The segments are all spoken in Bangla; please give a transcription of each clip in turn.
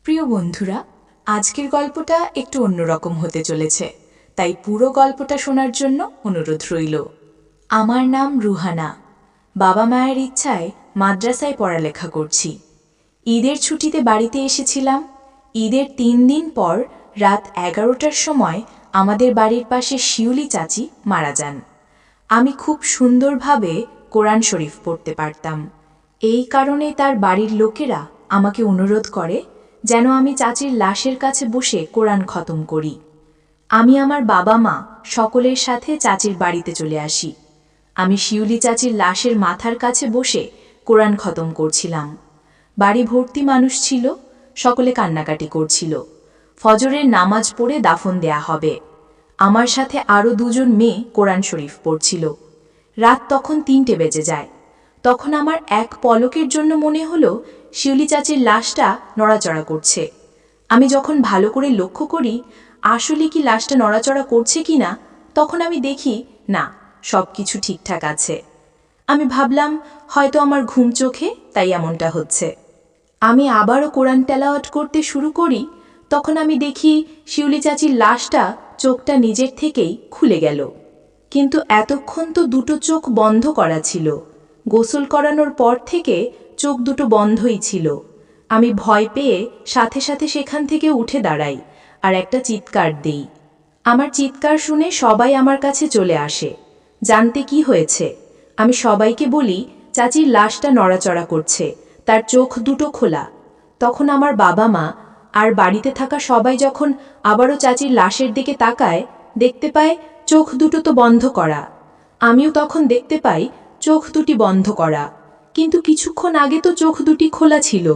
প্রিয় বন্ধুরা, আজকের গল্পটা একটু অন্যরকম হতে চলেছে, তাই পুরো গল্পটা শোনার জন্য অনুরোধ রইল। আমার নাম রুহানা। বাবা মায়ের ইচ্ছায় মাদ্রাসায় পড়ালেখা করছি। ঈদের ছুটিতে বাড়িতে এসেছিলাম। ঈদের ৩ দিন পর রাত ১১টার সময় আমাদের বাড়ির পাশে শিউলি চাচি মারা যান। আমি খুব সুন্দরভাবে কোরআন শরীফ পড়তে পারতাম। এই কারণে তার বাড়ির লোকেরা আমাকে অনুরোধ করে যেন আমি চাচির লাশের কাছে বসে কোরআন খতম করি। আমি আমার বাবা মা সকলের সাথে চাচির বাড়িতে চলে আসি। আমি শিউলি চাচির লাশের মাথার কাছে বসে কোরআন খতম করছিলাম। বাড়ি ভর্তি মানুষ ছিল, সকলে কান্নাকাটি করছিল। ফজরের নামাজ পড়ে দাফন দেয়া হবে। আমার সাথে আরও ২ মেয়ে কোরআন শরীফ পড়ছিল। রাত তখন ৩টে বেজে যায়। তখন আমার এক পলকের জন্য মনে হলো শিউলি চাচির লাশটা নড়াচড়া করছে। আমি যখন ভালো করে লক্ষ্য করি আসলে কি লাশটা নড়াচড়া করছে কিনা, তখন আমি দেখি না, সব কিছু ঠিকঠাক আছে। আমি ভাবলাম হয়তো আমার ঘুম চোখে, তাই এমনটা হচ্ছে। আমি আবারও কোরআন তেলাওয়াত করতে শুরু করি। তখন আমি দেখি শিউলি চাচির লাশটা চোখটা নিজের থেকেই খুলে গেল। কিন্তু এতক্ষণ তো ২টো চোখ বন্ধ করা ছিল। গোসল করানোর পর থেকে চোখ ২টো বন্ধই ছিল। আমি ভয় পেয়ে সাথে সাথে সেখান থেকে উঠে দাঁড়াই আর একটা চিৎকার দিই। আমার চিৎকার শুনে সবাই আমার কাছে চলে আসে জানতে কি হয়েছে। আমি সবাইকে বলি চাচির লাশটা নড়াচড়া করছে, তার চোখ ২টো খোলা। তখন আমার বাবা মা আর বাড়িতে থাকা সবাই যখন আবারও চাচির লাশের দিকে তাকায়, দেখতে পায় চোখ ২টো তো বন্ধ করা। আমিও তখন দেখতে পাই চোখ ২টি বন্ধ করা, কিন্তু কিছুক্ষণ আগে তো চোখ ২টি খোলা ছিল।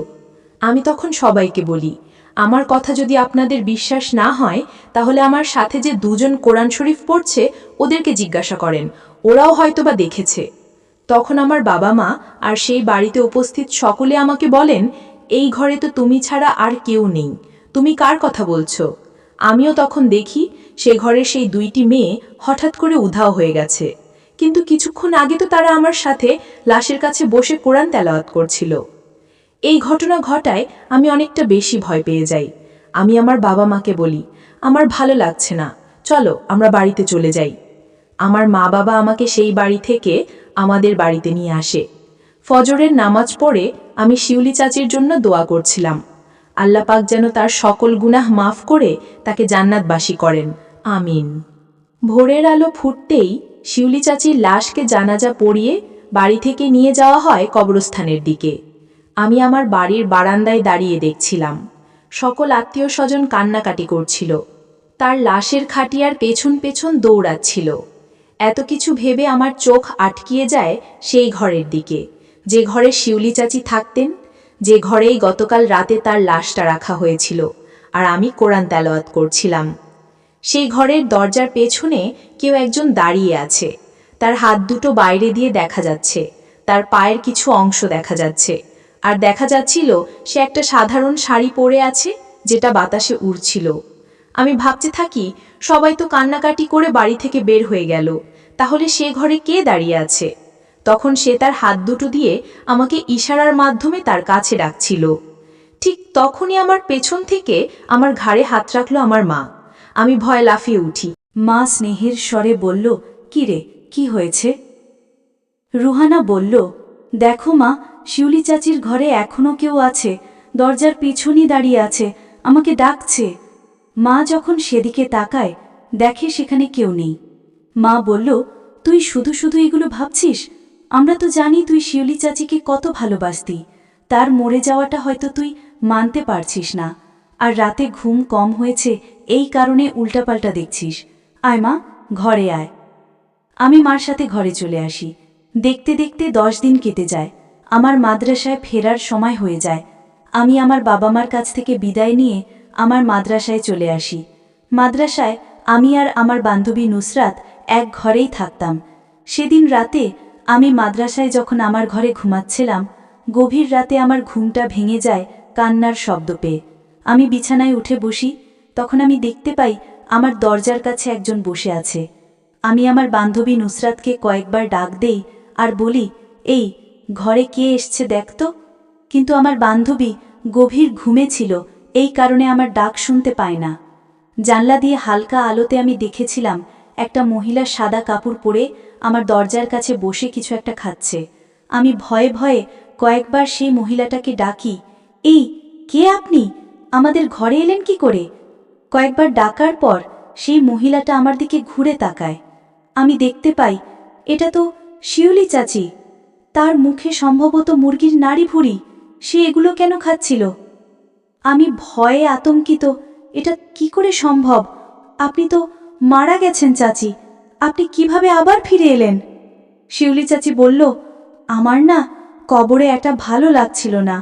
আমি তখন সবাইকে বলি, আমার কথা যদি আপনাদের বিশ্বাস না হয় তাহলে আমার সাথে যে ২জন কোরআন শরীফ পড়ছে ওদেরকে জিজ্ঞাসা করেন, ওরাও হয়তোবা দেখেছে। তখন আমার বাবা মা আর সেই বাড়িতে উপস্থিত সকলে আমাকে বলেন, এই ঘরে তো তুমি ছাড়া আর কেউ নেই, তুমি কার কথা বলছো? আমিও তখন দেখি সে ঘরের সেই ২টি মেয়ে হঠাৎ করে উধাও হয়ে গেছে, কিন্তু কিছুক্ষণ আগে তো তারা আমার সাথে লাশের কাছে বসে কোরআন তেলাওয়াত করছিল। এই ঘটনা ঘটায় আমি অনেকটা বেশি ভয় পেয়ে যাই। আমি আমার বাবা মাকে বলি, আমার ভালো লাগছে না, চলো আমরা বাড়িতে চলে যাই। আমার মা বাবা আমাকে সেই বাড়ি থেকে আমাদের বাড়িতে নিয়ে আসে। ফজরের নামাজ পড়ে আমি শিউলি চাচির জন্য দোয়া করছিলাম, আল্লাহ পাক যেন তার সকল গুনাহ মাফ করে তাকে জান্নাতবাসী করেন, আমিন। ভোরের আলো ফুটতেই শিউলি চাচির লাশকে জানাজা পড়িয়ে বাড়ি থেকে নিয়ে যাওয়া হয় কবরস্থানের দিকে। আমি আমার বাড়ির বারান্দায় দাঁড়িয়ে দেখছিলাম, সকল আত্মীয় স্বজন কান্নাকাটি করছিল। তার লাশের খাটিয়ার পেছন পেছন দৌড়াচ্ছিল। এত কিছু ভেবে আমার চোখ আটকিয়ে যায় সেই ঘরের দিকে, যে ঘরে শিউলি চাচি থাকতেন, যে ঘরেই গতকাল রাতে তার লাশটা রাখা হয়েছিল আর আমি কোরআন তেলাওয়াত করছিলাম। সেই ঘরের দরজার পেছনে কেউ একজন দাঁড়িয়ে আছে। তার হাত ২টো বাইরে দিয়ে দেখা যাচ্ছে, তার পায়ের কিছু অংশ দেখা যাচ্ছে, আর দেখা যাচ্ছিল সে একটা সাধারণ শাড়ি পরে আছে যেটা বাতাসে উড়ছিল। আমি ভাবতে থাকি, সবাই তো কান্নাকাটি করে বাড়ি থেকে বের হয়ে গেল, তাহলে সে ঘরে কে দাঁড়িয়ে আছে? তখন সে তার হাত ২টো দিয়ে আমাকে ইশারার মাধ্যমে তার কাছে ডাকছিল। ঠিক তখনই আমার পেছন থেকে আমার ঘাড়ে হাত রাখল আমার মা। আমি ভয় লাফিয়ে উঠি। মা স্নেহের স্বরে বলল, কি রে, কি হয়েছে? রুহানা বলল, দেখো মা, শিউলি চাচির ঘরে এখনো কেউ আছে, দরজার পিছনই দাঁড়িয়ে আছে, আমাকে ডাকছে। মা যখন সেদিকে তাকায়, দেখে সেখানে কেউ নেই। মা বলল, তুই শুধু শুধু এগুলো ভাবছিস? আমরা তো জানি তুই শিউলি চাচিকে কত ভালোবাসতি, তার মরে যাওয়াটা হয়তো তুই মানতে পারছিস না, আর রাতে ঘুম কম হয়েছে এই কারণে উল্টাপাল্টা দেখছিস। আয় মা, ঘরে আয়। আমি মার সাথে ঘরে চলে আসি। দেখতে দেখতে 10 দিন কেটে যায়। আমার মাদ্রাসায় ফেরার সময় হয়ে যায়। আমি আমার বাবা মার কাছ থেকে বিদায় নিয়ে আমার মাদ্রাসায় চলে আসি। মাদ্রাসায় আমি আর আমার বান্ধবী নুসরাত এক ঘরেই থাকতাম। সেদিন রাতে আমি মাদ্রাসায় যখন আমার ঘরে ঘুমাচ্ছিলাম, গভীর রাতে আমার ঘুমটা ভেঙে যায় কান্নার শব্দ পেয়ে। আমি বিছানায় উঠে বসি, তখন আমি দেখতে পাই আমার দরজার কাছে একজন বসে আছে। আমি আমার বান্ধবী নুসরাতকে কয়েকবার ডাক দেই আর বলি, এই ঘরে কে এসছে দেখ তো। কিন্তু আমার বান্ধবী গভীর ঘুমে ছিল, এই কারণে আমার ডাক শুনতে পায় না। জানলা দিয়ে হালকা আলোতে আমি দেখেছিলাম একটা মহিলা সাদা কাপড় পরে আমার দরজার কাছে বসে কিছু একটা খাচ্ছে। আমি ভয়ে ভয়ে কয়েকবার সেই মহিলাটাকে ডাকি, এই কে আপনি, আমাদের ঘরে এলেন কি করে? কয়েকবার ডাকার পর সেই মহিলাটা আমার দিকে ঘুরে তাকায়। আমি দেখতে পাই এটা তো শিউলি চাচি। তার মুখে সম্ভবত মুরগির নাড়ি ভুড়ি। সে এগুলো কেন খাচ্ছিল? আমি ভয়ে আতঙ্কিত, এটা কি করে সম্ভব? আপনি তো মারা গেছেন চাচি, আপনি কিভাবে আবার ফিরে এলেন? শিউলি চাচি বলল, আমার না কবরে একটা ভালো লাগছিল না।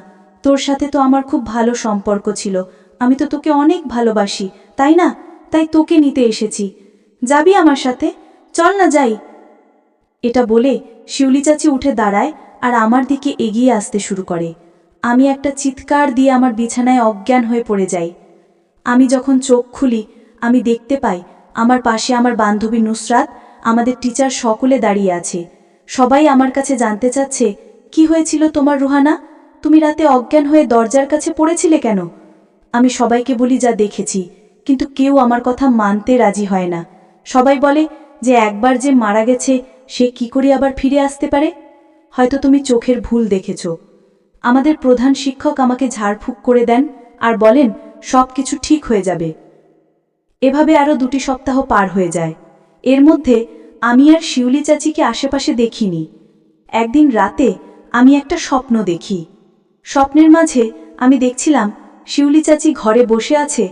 তোর সাথে তো আমার খুব ভালো সম্পর্ক ছিল, আমি তো তোকে অনেক ভালোবাসি, তাই না? তাই তোকে নিতে এসেছি। যাবি আমার সাথে? চল না যাই। এটা বলে শিউলি চাচি উঠে দাঁড়ায় আর আমার দিকে এগিয়ে আসতে শুরু করে। আমি একটা চিৎকার দিয়ে আমার বিছানায় অজ্ঞান হয়ে পড়ে যাই। আমি যখন চোখ খুলি, আমি দেখতে পাই আমার পাশে আমার বান্ধবী নুসরাত, আমাদের টিচার সকলে দাঁড়িয়ে আছে। সবাই আমার কাছে জানতে চাচ্ছে, কি হয়েছিল তোমার রুহানা? তুমি রাতে অজ্ঞান হয়ে দরজার কাছে পড়েছিলে কেন? আমি সবাইকে বলি যা দেখেছি, কিন্তু কেউ আমার কথা মানতে রাজি হয় না। সবাই বলে যে একবার যে মারা গেছে সে কি করে আবার ফিরে আসতে পারে? হয়তো তুমি চোখের ভুল দেখেছ। আমাদের প্রধান শিক্ষক আমাকে ঝাড়ফুঁক করে দেন আর বলেন সব কিছু ঠিক হয়ে যাবে। এভাবে আরও 2টি সপ্তাহ পার হয়ে যায়। এর মধ্যে আমি আর শিউলি চাচিকে আশেপাশে দেখিনি। একদিন রাতে আমি একটা স্বপ্ন দেখি। স্বপ্নের মাঝে আমি দেখছিলাম শিউলি চাচি ঘরে বসে আছে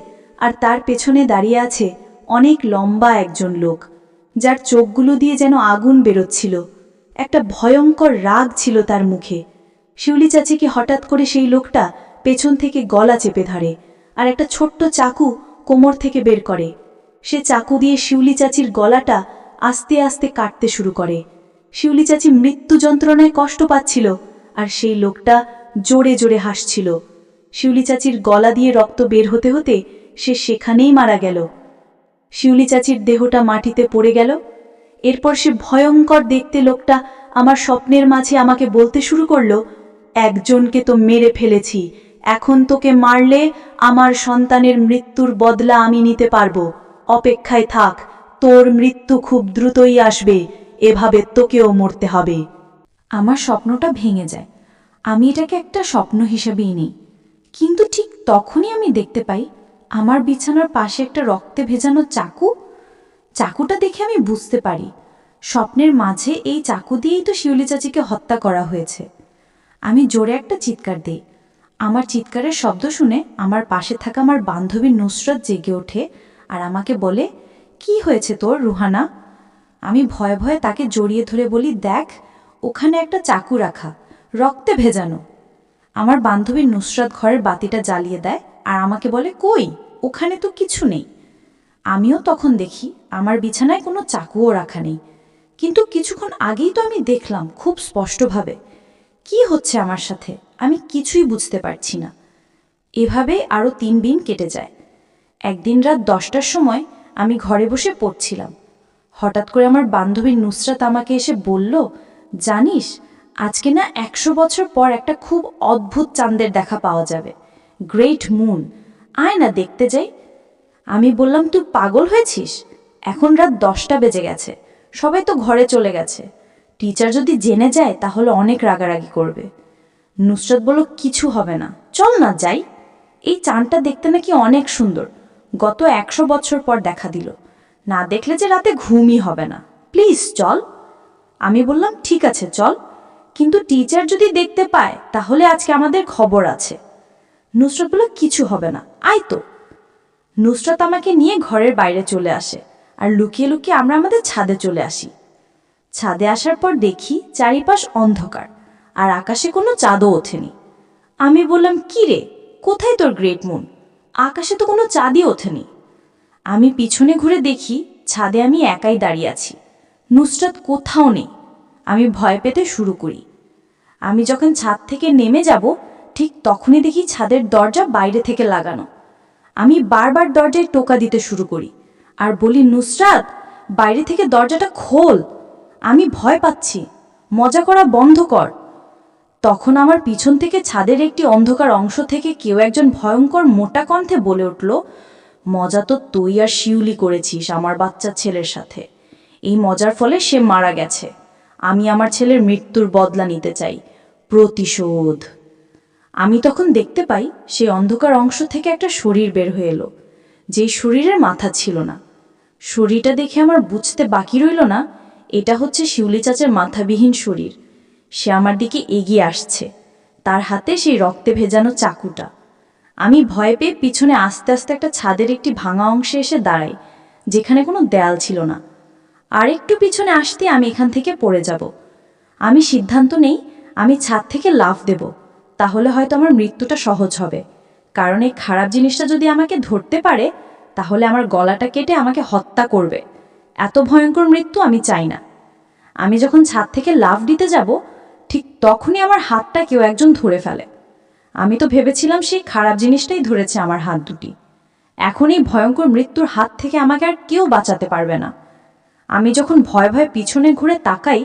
আর তার পেছনে দাঁড়িয়ে আছে অনেক লম্বা একজন লোক, যার চোখগুলো দিয়ে যেন আগুন বেরোচ্ছিল। একটা ভয়ঙ্কর রাগ ছিল তার মুখে। শিউলি চাচিকে হঠাৎ করে সেই লোকটা পেছন থেকে গলা চেপে ধরে আর একটা ছোট্ট চাকু কোমর থেকে বের করে। সে চাকু দিয়ে শিউলি চাচির গলাটা আস্তে আস্তে কাটতে শুরু করে। শিউলি চাচি মৃত্যু যন্ত্রণায় কষ্ট পাচ্ছিল আর সেই লোকটা জোরে জোরে হাসছিল। শিউলি চাচির গলা দিয়ে রক্ত বের হতে হতে সে সেখানেই মারা গেল। শিউলি চাচির দেহটা মাটিতে পড়ে গেল। এরপর সে ভয়ঙ্কর দেখতে লোকটা আমার স্বপ্নের মাঝে আমাকে বলতে শুরু করলো, একজনকে তো মেরে ফেলেছি, এখন তোকে মারলে আমার সন্তানের মৃত্যুর বদলা আমি নিতে পারবো। অপেক্ষায় থাক, তোর মৃত্যু খুব দ্রুতই আসবে, এভাবে তোকেও মরতে হবে। আমার স্বপ্নটা ভেঙে যায়। আমি এটাকে একটা স্বপ্ন হিসেবেই নিই। কিন্তু ঠিক তখনই আমি দেখতে পাই আমার বিছানার পাশে একটা রক্তে ভেজানো চাকু। চাকুটা দেখে আমি বুঝতে পারি স্বপ্নের মাঝে এই চাকু দিয়েই তো শিউলি চাচিকে হত্যা করা হয়েছে। আমি জোরে একটা চিৎকার দিই। আমার চিৎকারের শব্দ শুনে আমার পাশে থাকা আমার বান্ধবী নুসরাত জেগে ওঠে আর আমাকে বলে, কি হয়েছে তোর রুহানা? আমি ভয়ে ভয়ে তাকে জড়িয়ে ধরে বলি, দেখ ওখানে একটা চাকু রাখা, রক্তে ভেজানো। আমার বান্ধবী নুসরাত ঘরের বাতিটা জ্বালিয়ে দেয় আর আমাকে বলে, কই, ওখানে তো কিছু নেই। আমিও তখন দেখি আমার বিছানায় কোনো চাকুও রাখা নেই, কিন্তু কিছুক্ষণ আগেই তো আমি দেখলাম খুব স্পষ্টভাবে। কি হচ্ছে আমার সাথে আমি কিছুই বুঝতে পারছি না। এভাবে আরও 3 দিন কেটে যায়। একদিন রাত 10টার সময় আমি ঘরে বসে পড়ছিলাম। হঠাৎ করে আমার বান্ধবী নুসরাত আমাকে এসে বলল, জানিস আজকে না 100 বছর পর একটা খুব অদ্ভুত চাঁদের দেখা পাওয়া যাবে, গ্রেট মুন, আয় না দেখতে যাই। আমি বললাম, তুই পাগল হয়েছিস? এখন রাত 10টা বেজে গেছে, সবাই তো ঘরে চলে গেছে, টিচার যদি জেনে যায় তাহলে অনেক রাগারাগি করবে। নুসরাত বলল, কিছু হবে না, চল না যাই। এই চাঁদটা দেখতে নাকি অনেক সুন্দর, গত 100 বছর পর দেখা দিল, না দেখলে যে রাতে ঘুমই হবে না, প্লিজ চল। আমি বললাম, ঠিক আছে চল, কিন্তু টিচার যদি দেখতে পায় তাহলে আজকে আমাদের খবর আছে। নুসরাত বলল, কিছু হবে না, আয় তো। নুসরাত আমাকে নিয়ে ঘরের বাইরে চলে আসে আর লুকিয়ে লুকিয়ে আমরা আমাদের ছাদে চলে আসি। ছাদে আসার পর দেখি চারিপাশ অন্ধকার আর আকাশে কোনো চাঁদও ওঠেনি। আমি বললাম, কি রে, কোথায় তোর গ্রেট মুন? আকাশে তো কোনো চাঁদই ওঠেনি। আমি পিছনে ঘুরে দেখি ছাদে আমি একাই দাঁড়িয়ে আছি, নুসরাত কোথাও নেই। আমি ভয় পেতে শুরু করি। আমি যখন ছাদ থেকে নেমে যাব ঠিক তখনই দেখি ছাদের দরজা বাইরে থেকে লাগানো। আমি বারবার দরজায় টোকা দিতে শুরু করি আর বলি, নুসরাত বাইরে থেকে দরজাটা খোল, আমি ভয় পাচ্ছি, মজা করা বন্ধ কর। তখন আমার পিছন থেকে ছাদের একটি অন্ধকার অংশ থেকে কেউ একজন ভয়ঙ্কর মোটা কণ্ঠে বলে উঠল, মজা তো তুই আর শিউলি করেছিস আমার বাচ্চা ছেলের সাথে। এই মজার ফলে সে মারা গেছে। আমি আমার ছেলের মৃত্যুর বদলা নিতে চাই, প্রতিশোধ। আমি তখন দেখতে পাই সেই অন্ধকার অংশ থেকে একটা শরীর বের হয়ে এলো, যেই শরীরের মাথা ছিল না। শরীরটা দেখে আমার বুঝতে বাকি রইল না এটা হচ্ছে শিউলি চাচার মাথাবিহীন শরীর। সে আমার দিকে এগিয়ে আসছে, তার হাতে সেই রক্তে ভেজানো চাকুটা। আমি ভয় পেয়ে পিছনে আস্তে আস্তে একটা ছাদের একটি ভাঙা অংশে এসে দাঁড়াই, যেখানে কোনো দেয়াল ছিল না। আর একটু পিছনে আসতে আমি এখান থেকে পড়ে যাব। আমি সিদ্ধান্ত নেই আমি ছাদ থেকে লাফ দেব, তাহলে হয়তো আমার মৃত্যুটা সহজ হবে। কারণ এই খারাপ জিনিসটা যদি আমাকে ধরতে পারে, তাহলে আমার গলাটা কেটে আমাকে হত্যা করবে। এত ভয়ঙ্কর মৃত্যু আমি চাই না। আমি যখন ছাদ থেকে লাফ দিতে যাব, ঠিক তখনই আমার হাতটা কেউ একজন ধরে ফেলে। আমি তো ভেবেছিলাম সেই খারাপ জিনিসটাই ধরেছে আমার হাত দুটি। এখন এই ভয়ঙ্কর মৃত্যুর হাত থেকে আমাকে আর কেউ বাঁচাতে পারবে না। আমি যখন ভয়ে ভয়ে পিছনে ঘুরে তাকাই,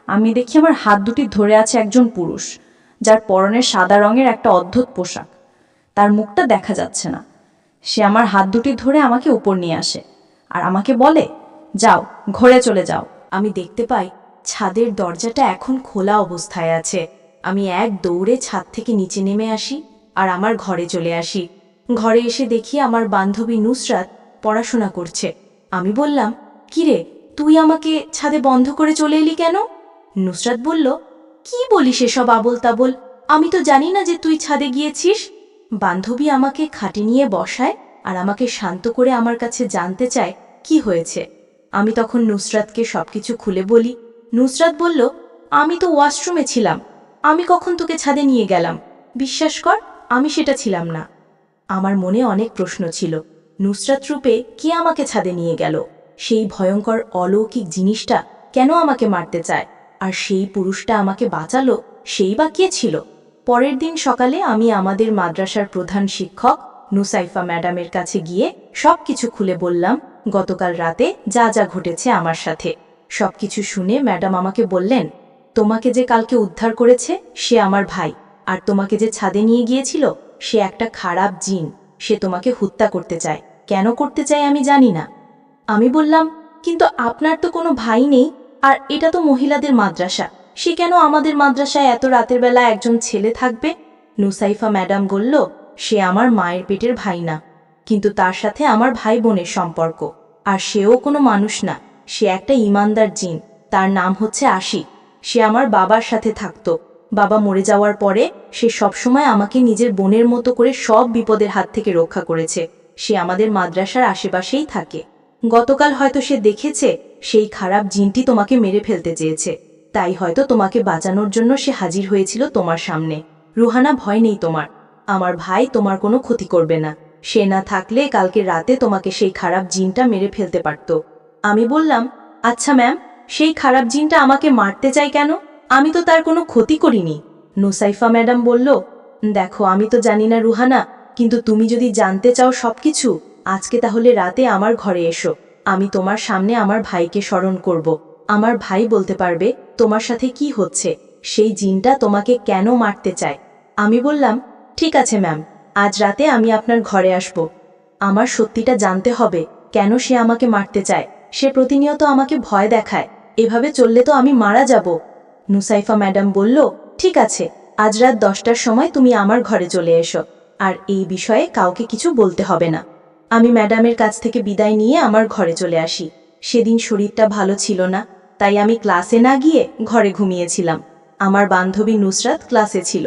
আমি দেখি আমার হাত দুটি ধরে আছে একজন পুরুষ, যার পরনে সাদা রঙের একটা অদ্ভুত পোশাক। তার মুখটা দেখা যাচ্ছে না। সে আমার হাত দুটি ধরে আমাকে উপর নিয়ে আসে আর আমাকে বলে, যাও, ঘরে চলে যাও। আমি দেখতে পাই ছাদের দরজাটা এখন খোলা অবস্থায় আছে। আমি এক দৌড়ে ছাদ থেকে নিচে নেমে আসি আর আমার ঘরে চলে আসি। ঘরে এসে দেখি আমার বান্ধবী নুসরাত পড়াশোনা করছে। আমি বললাম, কিরে, তুই আমাকে ছাদে বন্ধ করে চলে এলি কেন? নুসরাত বলল, কি বলিস এসব আবোল তাবোল, আমি তো জানি না যে তুই ছাদে গিয়েছিস। বান্ধবী আমাকে খাটে নিয়ে বসায় আর আমাকে শান্ত করে আমার কাছে জানতে চায় কি হয়েছে। আমি তখন নুসরাতকে সবকিছু খুলে বলি। নুসরাত বলল, আমি তো ওয়াশরুমে ছিলাম, আমি কখন তোকে ছাদে নিয়ে গেলাম? বিশ্বাস কর, আমি সেটা ছিলাম না। আমার মনে অনেক প্রশ্ন ছিল। নুসরাত রূপে কে আমাকে ছাদে নিয়ে গেল? সেই ভয়ঙ্কর অলৌকিক জিনিসটা কেন আমাকে মারতে চায়? আর সেই পুরুষটা আমাকে বাঁচালো, সেই বা কে ছিল? পরের দিন সকালে আমি আমাদের মাদ্রাসার প্রধান শিক্ষক নুসাইফা ম্যাডামের কাছে গিয়ে সবকিছু খুলে বললাম, গতকাল রাতে যা যা ঘটেছে আমার সাথে। সবকিছু শুনে ম্যাডাম আমাকে বললেন, তোমাকে যে কালকে উদ্ধার করেছে সে আমার ভাই, আর তোমাকে যে ছাদে নিয়ে গিয়েছিল সে একটা খারাপ জিন। সে তোমাকে হত্যা করতে চায়। কেন করতে চায় আমি জানি না। আমি বললাম, কিন্তু আপনার তো কোনো ভাই নেই, আর এটা তো মহিলাদের মাদ্রাসা, সে কেন আমাদের মাদ্রাসায় এত রাতের বেলা একজন ছেলে থাকবে? নুসাইফা ম্যাডাম বলল, সে আমার মায়ের পেটের ভাই না, কিন্তু তার সাথে আমার ভাই বোনের সম্পর্ক। আর সেও কোনো মানুষ না, সে একটা ইমানদার জিন। তার নাম হচ্ছে আশিক। সে আমার বাবার সাথে থাকতো। বাবা মরে যাওয়ার পরে সে সবসময় আমাকে নিজের বোনের মতো করে সব বিপদের হাত থেকে রক্ষা করেছে। সে আমাদের মাদ্রাসার আশেপাশেই থাকে। গতকাল হয়তো সে দেখেছে সেই খারাপ জিনটি তোমাকে মেরে ফেলতে চেয়েছে, তাই হয়তো তোমাকে বাঁচানোর জন্য সে হাজির হয়েছিল তোমার সামনে। রুহানা, ভয় নেই তোমার। আমার ভাই তোমার কোনো ক্ষতি করবে না। সে না থাকলে কালকে রাতে তোমাকে সেই খারাপ জিনটা মেরে ফেলতে পারত। আমি বললাম, আচ্ছা ম্যাম, সেই খারাপ জিনটা আমাকে মারতে চাই কেন? আমি তো তার কোনো ক্ষতি করিনি। নুসাইফা ম্যাডাম বলল, দেখো, আমি তো জানি না রুহানা, কিন্তু তুমি যদি জানতে চাও সবকিছু, আজকে তাহলে রাতে আমার ঘরে এসো। আমি তোমার সামনে আমার ভাইকে স্মরণ করব। আমার ভাই বলতে পারবে তোমার সাথে কি হচ্ছে, সেই জিনটা তোমাকে কেন মারতে চায়। আমি বললাম, ঠিক আছে ম্যাম, আজ রাতে আমি আপনার ঘরে আসব। আমার সত্যিটা জানতে হবে, কেন সে আমাকে মারতে চায়। সে প্রতিনিয়ত আমাকে ভয় দেখায়, এভাবে চললে তো আমি মারা যাব। নুসাইফা ম্যাডাম বলল, ঠিক আছে, আজ রাত 10টার সময় তুমি আমার ঘরে চলে এসো, আর এই বিষয়ে কাউকে কিছু বলতে হবে না। আমি ম্যাডামের কাছ থেকে বিদায় নিয়ে আমার ঘরে চলে আসি। সেদিন শরীরটা ভালো ছিল না, তাই আমি ক্লাসে না গিয়ে ঘরে ঘুমিয়েছিলাম। আমার বান্ধবী নুসরাত ক্লাসে ছিল।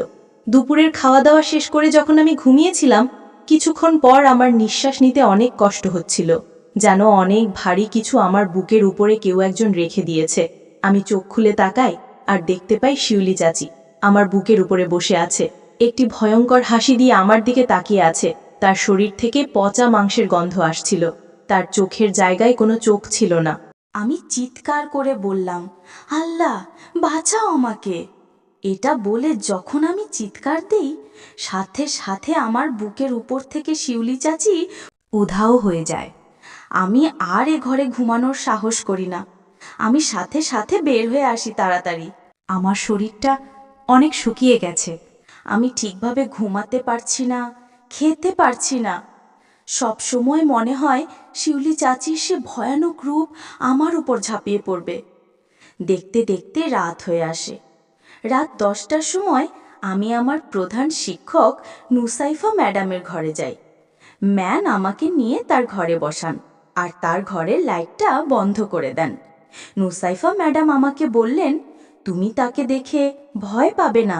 দুপুরের খাওয়া দাওয়া শেষ করে যখন আমি ঘুমিয়েছিলাম, কিছুক্ষণ পর আমার নিঃশ্বাস নিতে অনেক কষ্ট হচ্ছিল, যেন অনেক ভারী কিছু আমার বুকের উপরে কেউ একজন রেখে দিয়েছে। আমি চোখ খুলে তাকাই আর দেখতে পাই শিউলি চাচি আমার বুকের উপরে বসে আছে। একটি ভয়ঙ্কর হাসি দিয়ে আমার দিকে তাকিয়ে আছে। তার শরীর থেকে পচা মাংসের গন্ধ আসছিল। তার চোখের জায়গায় কোনো চোখ ছিল না। আমি চিৎকার করে বললাম, আল্লাহ, বাঁচাও আমাকে। এটা বলে যখন আমি চিৎকার দেই, সাথে সাথে আমার বুকের উপর থেকে শিউলি চাচি উধাও হয়ে যায়। আমি আর এ ঘরে ঘুমানোর সাহস করি না। আমি সাথে সাথে বের হয়ে আসি তাড়াতাড়ি। আমার শরীরটা অনেক শুকিয়ে গেছে। আমি ঠিকভাবে ঘুমাতে পারছি না, খেতে পারছি না। সব সময় মনে হয় শিউলি চাচির সে ভয়ানক রূপ আমার উপর ঝাঁপিয়ে পড়বে। দেখতে দেখতে রাত হয়ে আসে। রাত 10টার সময় আমি আমার প্রধান শিক্ষক নুসাইফা ম্যাডামের ঘরে যাই। ম্যান আমাকে নিয়ে তার ঘরে বসান আর তার ঘরের লাইটটা বন্ধ করে দেন। নুসাইফা ম্যাডাম আমাকে বললেন, তুমি তাকে দেখে ভয় পাবে না।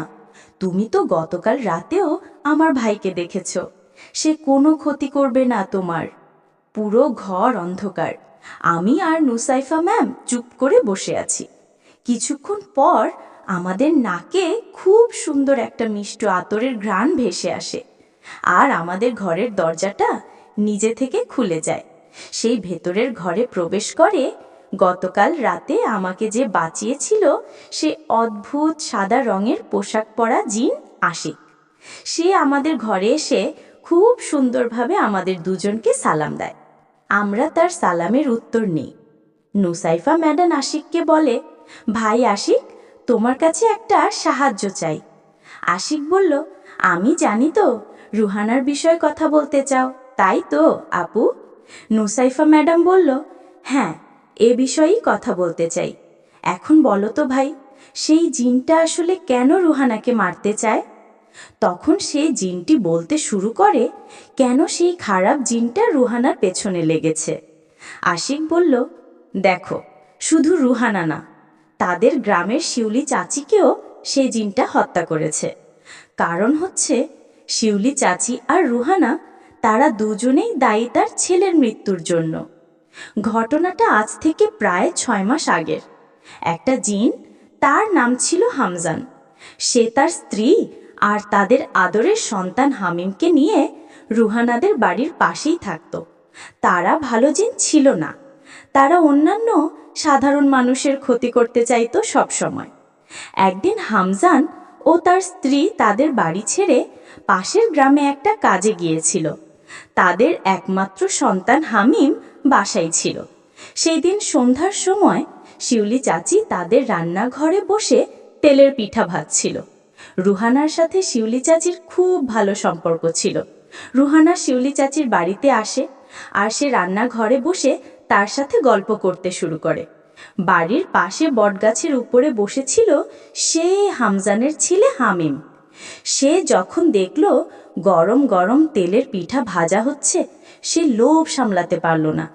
তুমি তো গতকাল রাতেও আমার ভাইকে দেখেছ। সে কোনো ক্ষতি করবে না তোমার। পুরো ঘর অন্ধকার। আমি আর নুসাইফা ম্যাম চুপ করে বসে আছি। কিছুক্ষণ পর আমাদের নাকে খুব সুন্দর একটা মিষ্টি আতরের ঘ্রাণ ভেসে আসে আর আমাদের ঘরের দরজাটা নিজে থেকে খুলে যায়। সেই ভেতরের ঘরে প্রবেশ করে গতকাল রাতে আমাকে যে বাঁচিয়েছিল সে অদ্ভুত সাদা রঙের পোশাক পরা জিন আশিক। সে আমাদের ঘরে এসে খুব সুন্দরভাবে আমাদের দুজনকে সালাম দেয়। আমরা তার সালামের উত্তর নিই। নুসাইফা ম্যাডাম আশিককে বলে, ভাই আশিক, তোমার কাছে একটা সাহায্য চাই। আশিক বলল, আমি জানি তো রুহানার বিষয়ে কথা বলতে চাও, তাই তো আপু? নুসাইফা ম্যাডাম বলল, হ্যাঁ, এ বিষয়েই কথা বলতে চাই। এখন বলো তো ভাই, সেই জিনটা আসলে কেন রুহানাকে মারতে চায়? তখন সেই জিনটি বলতে শুরু করে কেন সেই খারাপ জিনটা রুহানার পেছনে লেগেছে। আশিক বলল, দেখো, শুধু রুহানা না, তাদের গ্রামের শিউলি চাচিকেও সেই জিনটা হত্যা করেছে। কারণ হচ্ছে শিউলি চাচি আর রুহানা, তারা দুজনেই দায়ী তার ছেলের মৃত্যুর জন্য। ঘটনাটা আজ থেকে প্রায় 6 মাস আগের। একটা জিন, তার নাম ছিল হামজান, সে তার স্ত্রী আর তাদের আদরের সন্তান হামিমকে নিয়ে রুহানাদের বাড়ির পাশেই থাকত। তারা ভালো জিন ছিল না, তারা অন্যান্য সাধারণ মানুষের ক্ষতি করতে চাইতো সবসময়। একদিন হামজান ও তার স্ত্রী তাদের বাড়ি ছেড়ে পাশের গ্রামে একটা কাজে গিয়েছিল। তাদের একমাত্র সন্তান হামিম বাসায় ছিল। সেই দিন সন্ধ্যার সময় শিউলি চাচি তাদের রান্নাঘরে বসে তেলের পিঠা ভাজছিল। রুহানার সাথে শিউলি চাচির খুব ভালো সম্পর্ক ছিল। রুহানা শিউলি চাচির বাড়িতে আসে আর সে রান্নাঘরে বসে তার সাথে গল্প করতে শুরু করে। বাড়ির পাশে বটগাছের উপরে বসেছিল সে হামজানের ছেলে হামিম। সে যখন দেখল গরম গরম তেলের পিঠা ভাজা হচ্ছে, সে লোভ সামলাতে পারল না।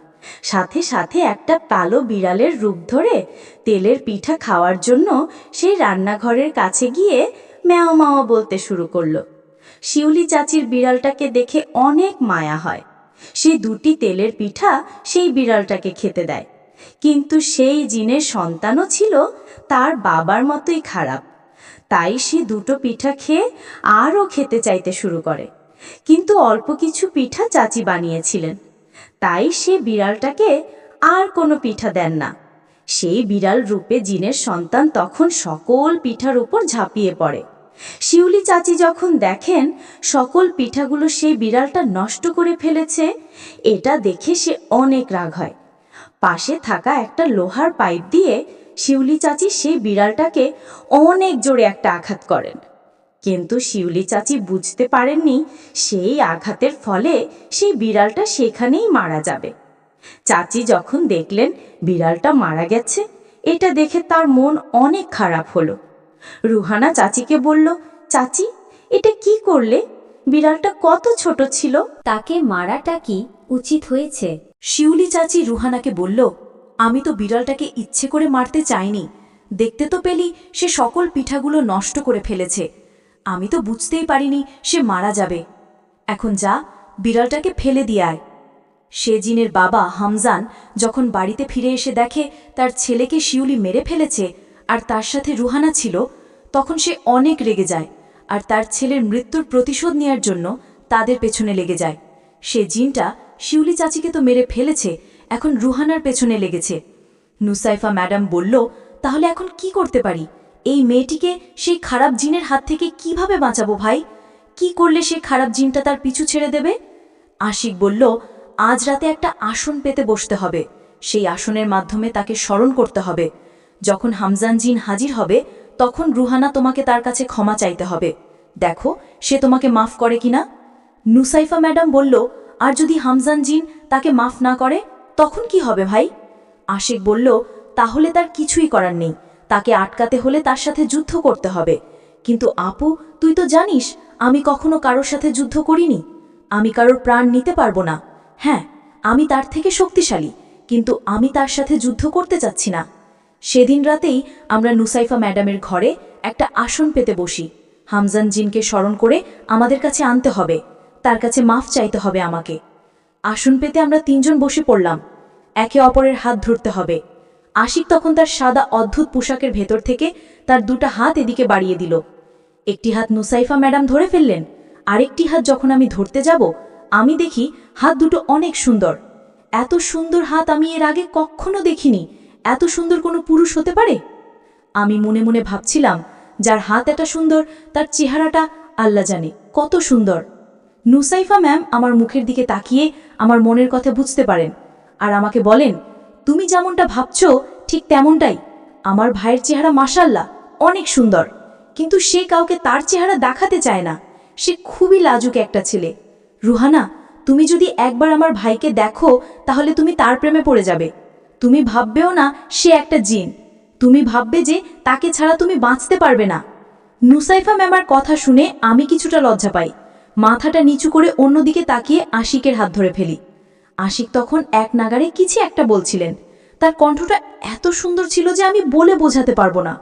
সাথে সাথে একটা কালো বিড়ালের রূপ ধরে তেলের পিঠা খাওয়ার জন্য সেই রান্নাঘরের কাছে গিয়ে ম্যাও ম্যাও বলতে শুরু করলো। শিউলি চাচির বিড়ালটাকে দেখে অনেক মায়া হয়। সেই দুটি তেলের পিঠা সেই বিড়ালটাকে খেতে দেয়। কিন্তু সেই জিনের সন্তানও ছিল তার বাবার মতোই খারাপ। তাই সে দুটো পিঠা খেয়ে আরও খেতে চাইতে শুরু করে। কিন্তু অল্প কিছু পিঠা চাচি বানিয়েছিলেন, তাই সে বিড়ালটাকে আর কোনো পিঠা দেন না। সেই বিড়াল রূপে জিনের সন্তান তখন সকল পিঠার উপর ঝাঁপিয়ে পড়ে। শিউলি চাচি যখন দেখেন সকল পিঠাগুলো সেই বিড়ালটা নষ্ট করে ফেলেছে, এটা দেখে সে অনেক রাগ হয়। পাশে থাকা একটা লোহার পাইপ দিয়ে শিউলি চাচি সেই বিড়ালটাকে অনেক জোরে একটা আঘাত করেন। কিন্তু শিউলি চাচি বুঝতে পারেননি সেই আঘাতের ফলে সেই বিড়ালটা সেখানেই মারা যাবে। চাচি যখন দেখলেন বিড়ালটা মারা গেছে, এটা দেখে তার মন অনেক খারাপ হলো। রুহানা চাচিকে বলল, চাচি, এটা কি করলে? বিড়ালটা কত ছোট ছিল। তাকে মারাটা কি উচিত হয়েছে? শিউলি চাচি রুহানাকে বলল, আমি তো বিড়ালটাকে ইচ্ছে করে মারতে চাইনি। দেখতে তো পেলি সে সকল পিঠাগুলো নষ্ট করে ফেলেছে। আমি তো বুঝতেই পারিনি সে মারা যাবে। এখন যা, বিড়ালটাকে ফেলে দিয়ে আয়। সে জিনের বাবা হামজান যখন বাড়িতে ফিরে এসে দেখে তার ছেলেকে শিউলি মেরে ফেলেছে আর তার সাথে রুহানা ছিল, তখন সে অনেক রেগে যায় আর তার ছেলের মৃত্যুর প্রতিশোধ নেয়ার জন্য তাদের পেছনে লেগে যায়। সে জিনটা শিউলি চাচিকে তো মেরে ফেলেছে, এখন রুহানার পেছনে লেগেছে। নুসাইফা ম্যাডাম বলল, তাহলে এখন কি করতে পারি? এই মেয়েটিকে সেই খারাপ জিনের হাত থেকে কিভাবে বাঁচাবো ভাই? কি করলে সে খারাপ জিনটা তার পিছু ছেড়ে দেবে? আশিক বলল, আজ রাতে একটা আসন পেতে বসতে হবে। সেই আসনের মাধ্যমে তাকে স্মরণ করতে হবে। যখন হামজান জিন হাজির হবে তখন রুহানা তোমাকে তার কাছে ক্ষমা চাইতে হবে। দেখো সে তোমাকে মাফ করে কিনা। নুসাইফা ম্যাডাম বলল, আর যদি হামজান জিন তাকে মাফ না করে তখন কি হবে ভাই? আশিক বলল, তাহলে তার কিছুই করার নেই, তাকে আটকাতে হলে তার সাথে যুদ্ধ করতে হবে। কিন্তু আপু, তুই তো জানিস আমি কখনো কারোর সাথে যুদ্ধ করিনি। আমি কারোর প্রাণ নিতে পারবো না। হ্যাঁ, আমি তার থেকে শক্তিশালী, কিন্তু আমি তার সাথে যুদ্ধ করতে চাচ্ছি না। সেদিন রাতেই আমরা নুসাইফা ম্যাডামের ঘরে একটা আসন পেতে বসি। হামজান জিনকে স্মরণ করে আমাদের কাছে আনতে হবে, তার কাছে মাফ চাইতে হবে আমাকে। আসন পেতে আমরা তিনজন বসে পড়লাম। একে অপরের হাত ধরতে হবে। আশিক তখন তার সাদা অদ্ভুত পোশাকের ভেতর থেকে তার দুটা হাত এদিকে বাড়িয়ে দিল। একটি হাত নুসাইফা ম্যাডাম ধরে ফেললেন, আরেকটি হাত যখন আমি ধরতে যাব, আমি দেখি হাত দুটো অনেক সুন্দর। এত সুন্দর হাত আমি এর আগে কখনো দেখিনি। এত সুন্দর কোনো পুরুষ হতে পারে? আমি মনে মনে ভাবছিলাম, যার হাত এত সুন্দর তার চেহারাটা আল্লাহ জানে কত সুন্দর। নুসাইফা ম্যাম আমার মুখের দিকে তাকিয়ে আমার মনের কথা বুঝতে পারেন আর আমাকে বলেন, তুমি যেমনটা ভাবছো ঠিক তেমনটাই। আমার ভাইয়ের চেহারা মাশাআল্লাহ অনেক সুন্দর, কিন্তু সে কাউকে তার চেহারা দেখাতে চায় না। সে খুবই লাজুক একটা ছেলে। রুহানা, তুমি যদি একবার আমার ভাইকে দেখো তাহলে তুমি তার প্রেমে পড়ে যাবে। তুমি ভাববেও না সে একটা জিন। তুমি ভাববে যে তাকে ছাড়া তুমি বাঁচতে পারবে না। নুসাইফা ম্যামার কথা শুনে আমি কিছুটা লজ্জা পাই। মাথাটা নিচু করে অন্যদিকে তাকিয়ে আশিকের হাত ধরে ফেলি। আশিক তখন এক নাগারে কিছু একটা বলছিলেন। তার কণ্ঠটা এত সুন্দর ছিল যে আমি বলে বোঝাতে পারবো না।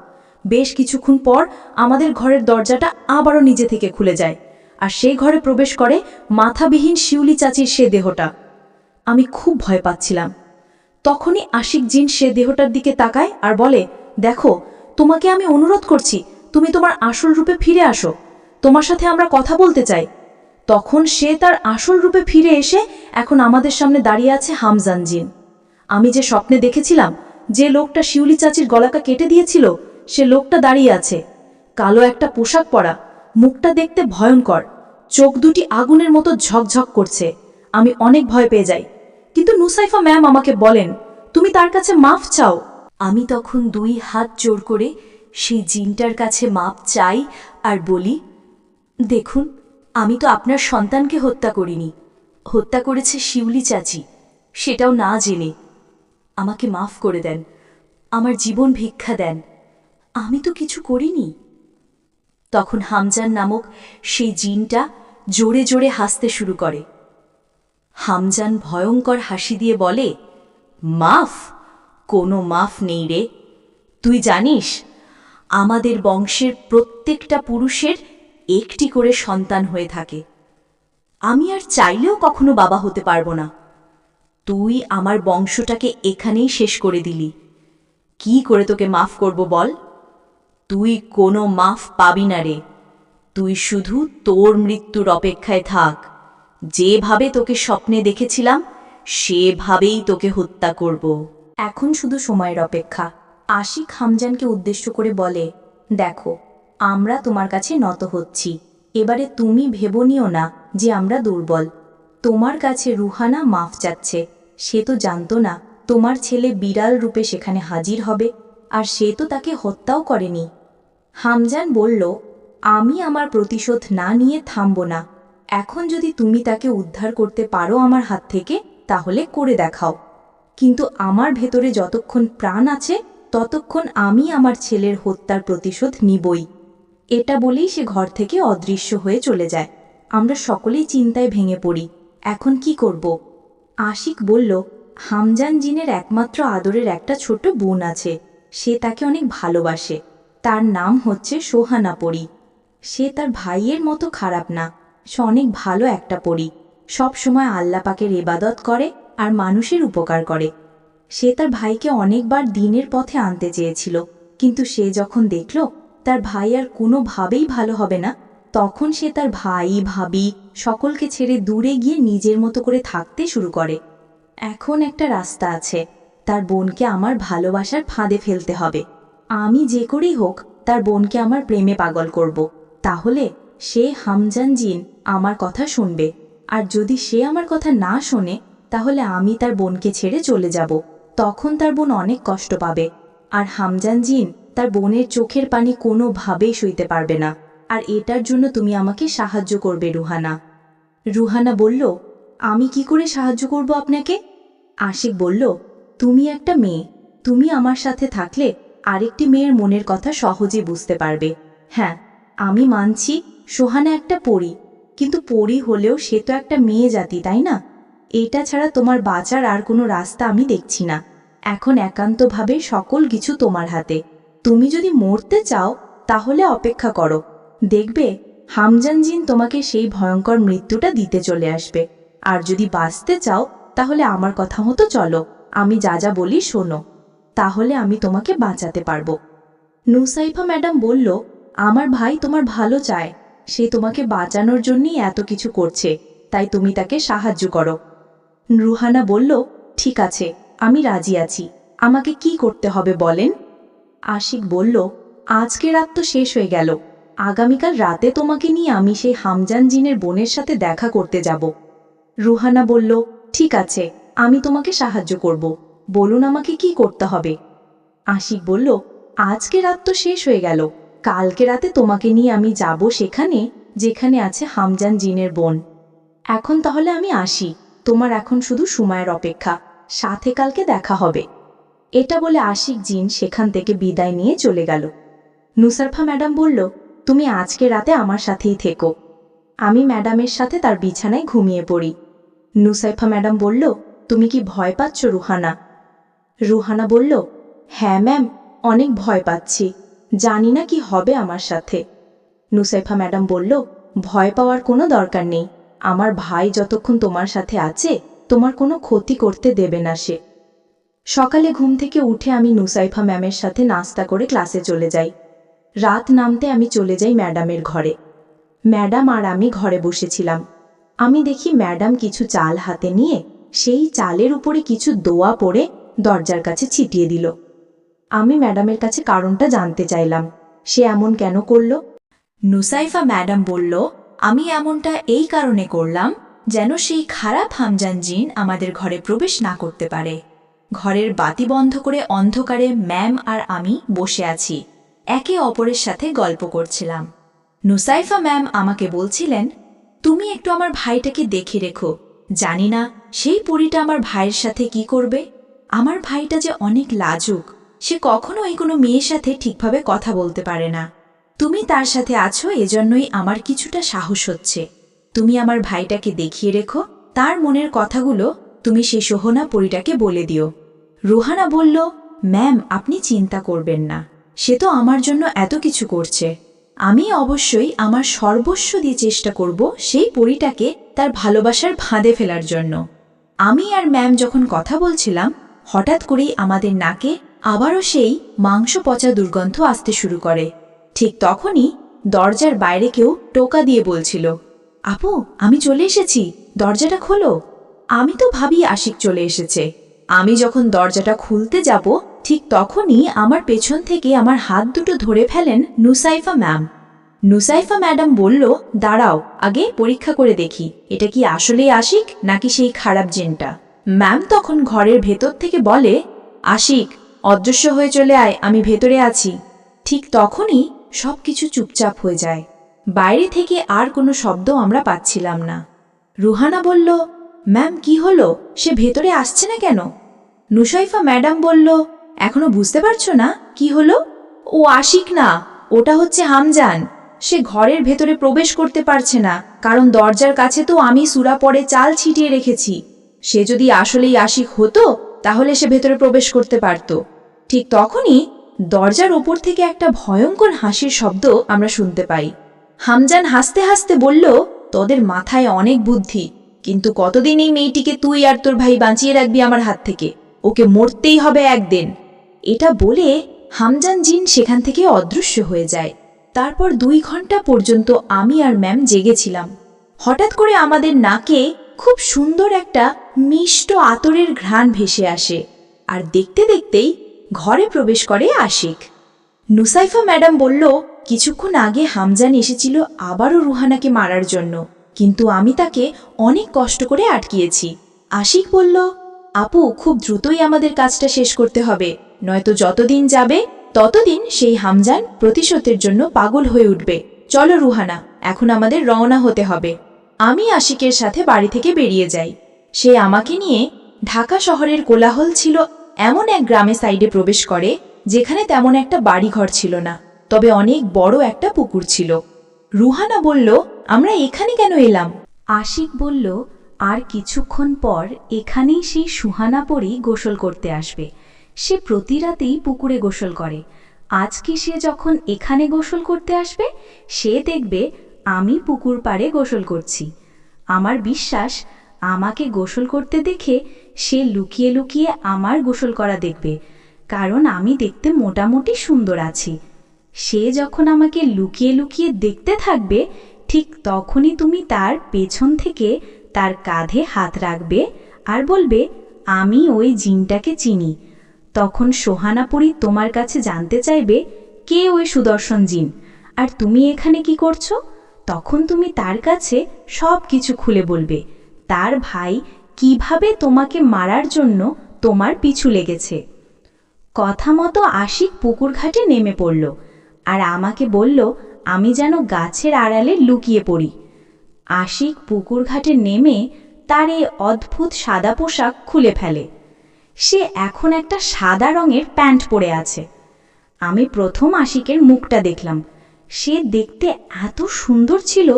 বেশ কিছুক্ষণ পর আমাদের ঘরের দরজাটা আবারও নিজে থেকে খুলে যায়, আর সেই ঘরে প্রবেশ করে মাথাবিহীন শিউলি চাচির সে দেহটা। আমি খুব ভয় পাচ্ছিলাম। তখনই আশিক জিন সে দেহটার দিকে তাকায় আর বলে, দেখো, তোমাকে আমি অনুরোধ করছি, তুমি তোমার আসল রূপে ফিরে আসো। তোমার সাথে আমরা কথা বলতে চাই। তখন সে তার আসল রূপে ফিরে এসে এখন আমাদের সামনে দাঁড়িয়ে আছে হামজান জিন। আমি যে স্বপ্নে দেখেছিলাম, যে লোকটা শিউলি চাচির গলাকা কেটে দিয়েছিল, সে লোকটা দাঁড়িয়ে আছে। কালো একটা পোশাক পরা, মুখটা দেখতে ভয়ঙ্কর, চোখ দুটি আগুনের মতো ঝকঝক করছে। আমি অনেক ভয় পেয়ে যাই। কিন্তু নুসাইফা ম্যাম আমাকে বলেন, তুমি তার কাছে মাফ চাও। আমি তখন দুই হাত জোর করে সেই জিনটার কাছে মাপ চাই আর বলি, দেখুন, আমি তো আপনার সন্তানকে হত্যা করিনি, হত্যা করেছে শিউলি চাচি, সেটাও না জেনে। আমাকে মাফ করে দেন, আমার জীবন ভিক্ষা দেন, আমি তো কিছু করিনি। তখন হামজান নামক সেই জিনটা জোরে জোরে হাসতে শুরু করে। হামজান ভয়ঙ্কর হাসি দিয়ে বলে, মাফ? কোনো মাফ নেই রে। তুই জানিস, আমাদের বংশের প্রত্যেকটা পুরুষের একটি করে সন্তান হয়ে থাকে। আমি আর চাইলেও কখনো বাবা হতে পারবো না। তুই আমার বংশটাকে এখানেই শেষ করে দিলি। কি করে তোকে মাফ করব বল? তুই কোনো মাফ পাবি না রে। তুই শুধু তোর মৃত্যুর অপেক্ষায় থাক। যেভাবে তোকে স্বপ্নে দেখেছিলাম সেভাবেই তোকে হত্যা করব। এখন শুধু সময়ের অপেক্ষা। আশিক হামজানকে উদ্দেশ্য করে বলে, দেখো, আমরা তোমার কাছে নত হচ্ছি। এবারে তুমি ভেবো নিও না যে আমরা দুর্বল। তোমার কাছে রুহানা মাফ চাচ্ছে। সে তো জানতো না তোমার ছেলে বিড়াল রূপে সেখানে হাজির হবে, আর সে তো তাকে হত্যাও করেনি। হামজান বলল, আমি আমার প্রতিশোধ না নিয়ে থামব না। এখন যদি তুমি তাকে উদ্ধার করতে পারো আমার হাত থেকে, তাহলে করে দেখাও। কিন্তু আমার ভেতরে যতক্ষণ প্রাণ আছে ততক্ষণ আমি আমার ছেলের হত্যার প্রতিশোধ নিবই। এটা বলেই সে ঘর থেকে অদৃশ্য হয়ে চলে যায়। আমরা সকলেই চিন্তায় ভেঙে পড়ি, এখন কি করব? আশিক বলল, হামজান জিনের একমাত্র আদরের একটা ছোট বোন আছে। সে তাকে অনেক ভালোবাসে। তার নাম হচ্ছে সোহানা পরী। সে তার ভাইয়ের মতো খারাপ না, সে অনেক ভালো একটা পরী। সব সময় আল্লাহ পাকের ইবাদত করে আর মানুষের উপকার করে। সে তার ভাইকে অনেকবার দিনের পথে আনতে চেয়েছিল, কিন্তু সে যখন দেখল তার ভাই আর কোনোভাবেই ভালো হবে না, তখন সে তার ভাই ভাবি সকলকে ছেড়ে দূরে গিয়ে নিজের মতো করে থাকতে শুরু করে। এখন একটা রাস্তা আছে, তার বোনকে আমার ভালোবাসার ফাঁদে ফেলতে হবে। আমি যে করেই হোক তার বোনকে আমার প্রেমে পাগল করব। তাহলে সে হামজান জিন আমার কথা শুনবে, আর যদি সে আমার কথা না শোনে তাহলে আমি তার বোনকে ছেড়ে চলে যাব। তখন তার বোন অনেক কষ্ট পাবে, আর হামজান জিন তার বোনের চোখের পানি কোনোভাবেই সইতে পারবে না, আর এটার জন্য তুমি আমাকে সাহায্য করবে রুহানা। রুহানা বলল, আমি কি করে সাহায্য করব আপনাকে? আশিক বলল, তুমি একটা মেয়ে, তুমি আমার সাথে থাকলে আরেকটি মেয়ের মনের কথা সহজে বুঝতে পারবে। হ্যাঁ, আমি মানছি সোহানা একটা পরী, কিন্তু পরী হলেও সে তো একটা মেয়ে জাতি, তাই না? এটা ছাড়া তোমার বাঁচার আর কোনো রাস্তা আমি দেখছি না। এখন একান্তভাবে সকল কিছু তোমার হাতে। তুমি যদি মরতে চাও তাহলে অপেক্ষা করো, দেখবে হামজান জিন তোমাকে সেই ভয়ঙ্কর মৃত্যুটা দিতে চলে আসবে। আর যদি বাঁচতে চাও তাহলে আমার কথা মতো চলো, আমি যা যা বলি শোনো, তাহলে আমি তোমাকে বাঁচাতে পারবো। নুসাইফা ম্যাডাম বলল, আমার ভাই তোমার ভালো চায়, সে তোমাকে বাঁচানোর জন্যই এত কিছু করছে, তাই তুমি তাকে সাহায্য করো। রুহানা বলল, ঠিক আছে, আমি রাজি আছি, আমাকে কি করতে হবে বলেন? আশিক বলল, আজকে রাত তো শেষ হয়ে গেল, আগামীকাল রাতে তোমাকে নিয়ে আমি সেই হামজান জিনের বোনের সাথে দেখা করতে যাব। রুহানা বলল, ঠিক আছে, আমি তোমাকে সাহায্য করব, বলুন আমাকে কি করতে হবে? আশিক বলল, আজকে রাত তো শেষ হয়ে গেল, কালকে রাতে তোমাকে নিয়ে আমি যাব সেখানে যেখানে আছে হামজান জিনের বোন। এখন তাহলে আমি আসি, তোমার এখন শুধু সময়ের অপেক্ষা, সাথে কালকে দেখা হবে। এটা বলে আশিক জিন সেখান থেকে বিদায় নিয়ে চলে গেল। নুসারফা ম্যাডাম বলল, তুমি আজকে রাতে আমার সাথেই থেকো। আমি ম্যাডামের সাথে তার বিছানায় ঘুমিয়ে পড়ি। নুসাইফা ম্যাডাম বলল, তুমি কি ভয় পাচ্ছ রুহানা? রুহানা বলল, হ্যাঁ ম্যাম, অনেক ভয় পাচ্ছি, জানি না কি হবে আমার সাথে। নুসাইফা ম্যাডাম বলল, ভয় পাওয়ার কোনো দরকার নেই, আমার ভাই যতক্ষণ তোমার সাথে আছে তোমার কোনো ক্ষতি করতে দেবে না সে। সকালে ঘুম থেকে উঠে আমি নুসাইফা ম্যামের সাথে নাস্তা করে ক্লাসে চলে যাই। রাত নামতে আমি চলে যাই ম্যাডামের ঘরে। ম্যাডাম আর আমি ঘরে বসেছিলাম। আমি দেখি ম্যাডাম কিছু চাল হাতে নিয়ে সেই চালের উপরে কিছু দোয়া পড়ে দরজার কাছে ছিটিয়ে দিল। আমি ম্যাডামের কাছে কারণটা জানতে চাইলাম, সে এমন কেন করল? নুসাইফা ম্যাডাম বলল, আমি এমনটা এই কারণে করলাম যেন সেই খারাপ হামজান জিন আমাদের ঘরে প্রবেশ না করতে পারে। ঘরের বাতি বন্ধ করে অন্ধকারে ম্যাম আর আমি বসে আছি, একে অপরের সাথে গল্প করছিলাম। নুসাইফা ম্যাম আমাকে বলছিলেন, তুমি একটু আমার ভাইটাকে দেখে রেখো, জানি না সেই পরীটা আমার ভাইয়ের সাথে কি করবে। আমার ভাইটা যে অনেক লাজুক, সে কখনোই কোনো মেয়ের সাথে ঠিকভাবে কথা বলতে পারে না। তুমি তার সাথে আছো, এজন্যই আমার কিছুটা সাহস হচ্ছে। তুমি আমার ভাইটাকে দেখিয়ে রেখো, তার মনের কথাগুলো তুমি সে সোহনা পরীটাকে বলে দিও। রুহানা বলল, ম্যাম আপনি চিন্তা করবেন না, সে তো আমার জন্য এত কিছু করছে। আমি অবশ্যই আমার সর্বস্ব দিয়ে চেষ্টা করব সেই পরীটাকে তার ভালোবাসার ফাঁদে ফেলার জন্য। আমি আর ম্যাম যখন কথা বলছিলাম, হঠাৎ করেই আমাদের নাকে আবারও সেই মাংস পচা দুর্গন্ধ আসতে শুরু করে। ঠিক তখনই দরজার বাইরে কেউ টোকা দিয়ে বলছিল, আপু আমি চলে এসেছি, দরজাটা খোলো। আমি তো ভাবি আশিক চলে এসেছে। আমি যখন দরজাটা খুলতে যাব ঠিক তখনই আমার পেছন থেকে আমার হাত দুটো ধরে ফেলেন নুসাইফা ম্যাম। নুসাইফা ম্যাডাম বলল, দাঁড়াও, আগে পরীক্ষা করে দেখি এটা কি আসলেই আশিক নাকি সেই খারাপ জিনটা। ম্যাম তখন ঘরের ভেতর থেকে বলে, আশিক অদৃশ্য হয়ে চলে আয়, আমি ভেতরে আছি। ঠিক তখনই সবকিছু চুপচাপ হয়ে যায়, বাইরে থেকে আর কোনো শব্দ আমরা পাচ্ছিলাম না। রুহানা বলল, ম্যাম কি হলো, সে ভেতরে আসছে না কেন? নুসাইফা ম্যাডাম বলল, এখনো বুঝতে পারছো না কি হলো? ও আশিক না, ওটা হচ্ছে হামজান। সে ঘরের ভেতরে প্রবেশ করতে পারছে না, কারণ দরজার কাছে তো আমি সূরা পড়ে চাল ছিটিয়ে রেখেছি। সে যদি আসলেই আশিক হতো তাহলে সে ভেতরে প্রবেশ করতে পারত। ঠিক তখনই দরজার ওপর থেকে একটা ভয়ঙ্কর হাসির শব্দ আমরা শুনতে পাই। হামজান হাসতে হাসতে বলল, তোদের মাথায় অনেক বুদ্ধি, কিন্তু কতদিন এই মেয়েটিকে তুই আর তোর ভাই বাঁচিয়ে রাখবি আমার হাত থেকে? ওকে মরতেই হবে একদিন। এটা বলে হামজান জিন সেখান থেকে অদৃশ্য হয়ে যায়। তারপর 2 ঘন্টা পর্যন্ত আমি আর ম্যাম জেগেছিলাম। হঠাৎ করে আমাদের নাকে খুব সুন্দর একটা মিষ্ট আতরের ঘ্রাণ ভেসে আসে, আর দেখতে দেখতেই ঘরে প্রবেশ করে আশিক। নুসাইফা ম্যাডাম বলল, কিছুক্ষণ আগে হামজান এসেছিল আবারও রুহানাকে মারার জন্য, কিন্তু আমি তাকে অনেক কষ্ট করে আটকিয়েছি। আশিক বলল, আপু খুব দ্রুতই আমাদের কাজটা শেষ করতে হবে, নয়তো যতদিন যাবে ততদিন সেই হামজান প্রতিশোধের জন্য পাগল হয়ে উঠবে। চলো রুহানা, এখন আমাদের রওনা হতে হবে। আমি আশিকের সাথে বাড়ি থেকে বেরিয়ে যাই। সে আমাকে নিয়ে ঢাকা শহরের কোলাহল ছিল এমন এক গ্রামে সাইডে প্রবেশ করে, যেখানে তেমন একটা বাড়িঘর ছিল না, তবে অনেক বড় একটা পুকুর ছিল। রুহানা বলল, আমরা এখানে কেন এলাম? আশিক বলল, আর কিছুক্ষণ পর এখানেই সেই সুহানা পরী গোসল করতে আসবে। সে প্রতি রাতেই পুকুরে গোসল করে। আজকে সে যখন এখানে গোসল করতে আসবে, সে দেখবে আমি পুকুর পাড়ে গোসল করছি। আমার বিশ্বাস, আমাকে গোসল করতে দেখে সে লুকিয়ে লুকিয়ে আমার গোসল করা দেখবে, কারণ আমি দেখতে মোটামুটি সুন্দর আছি। সে যখন আমাকে লুকিয়ে লুকিয়ে দেখতে থাকবে, ঠিক তখনই তুমি তার পেছন থেকে তার কাঁধে হাত রাখবে আর বলবে, আমি ওই জিনটাকে চিনি। তখন সোহানা পরী তোমার কাছে জানতে চাইবে, কে ওই সুদর্শন জিন, আর তুমি এখানে কি করছো? তখন তুমি তার কাছে সব কিছু খুলে বলবে, তার ভাই কিভাবে তোমাকে মারার জন্য তোমার পিছু লেগেছে। কথা মতো আশিক পুকুর ঘাটে নেমে পড়ল আর আমাকে বলল, আমি যেন গাছের আড়ালে লুকিয়ে পড়ি। আশিক পুকুর ঘাটে নেমে তার এই অদ্ভুত সাদা পোশাক খুলে ফেলে। সে এখন একটা সাদা রঙের প্যান্ট পরে আছে। আমি প্রথম আশিকের মুখটা দেখলাম। সে দেখতে এত সুন্দর ছিল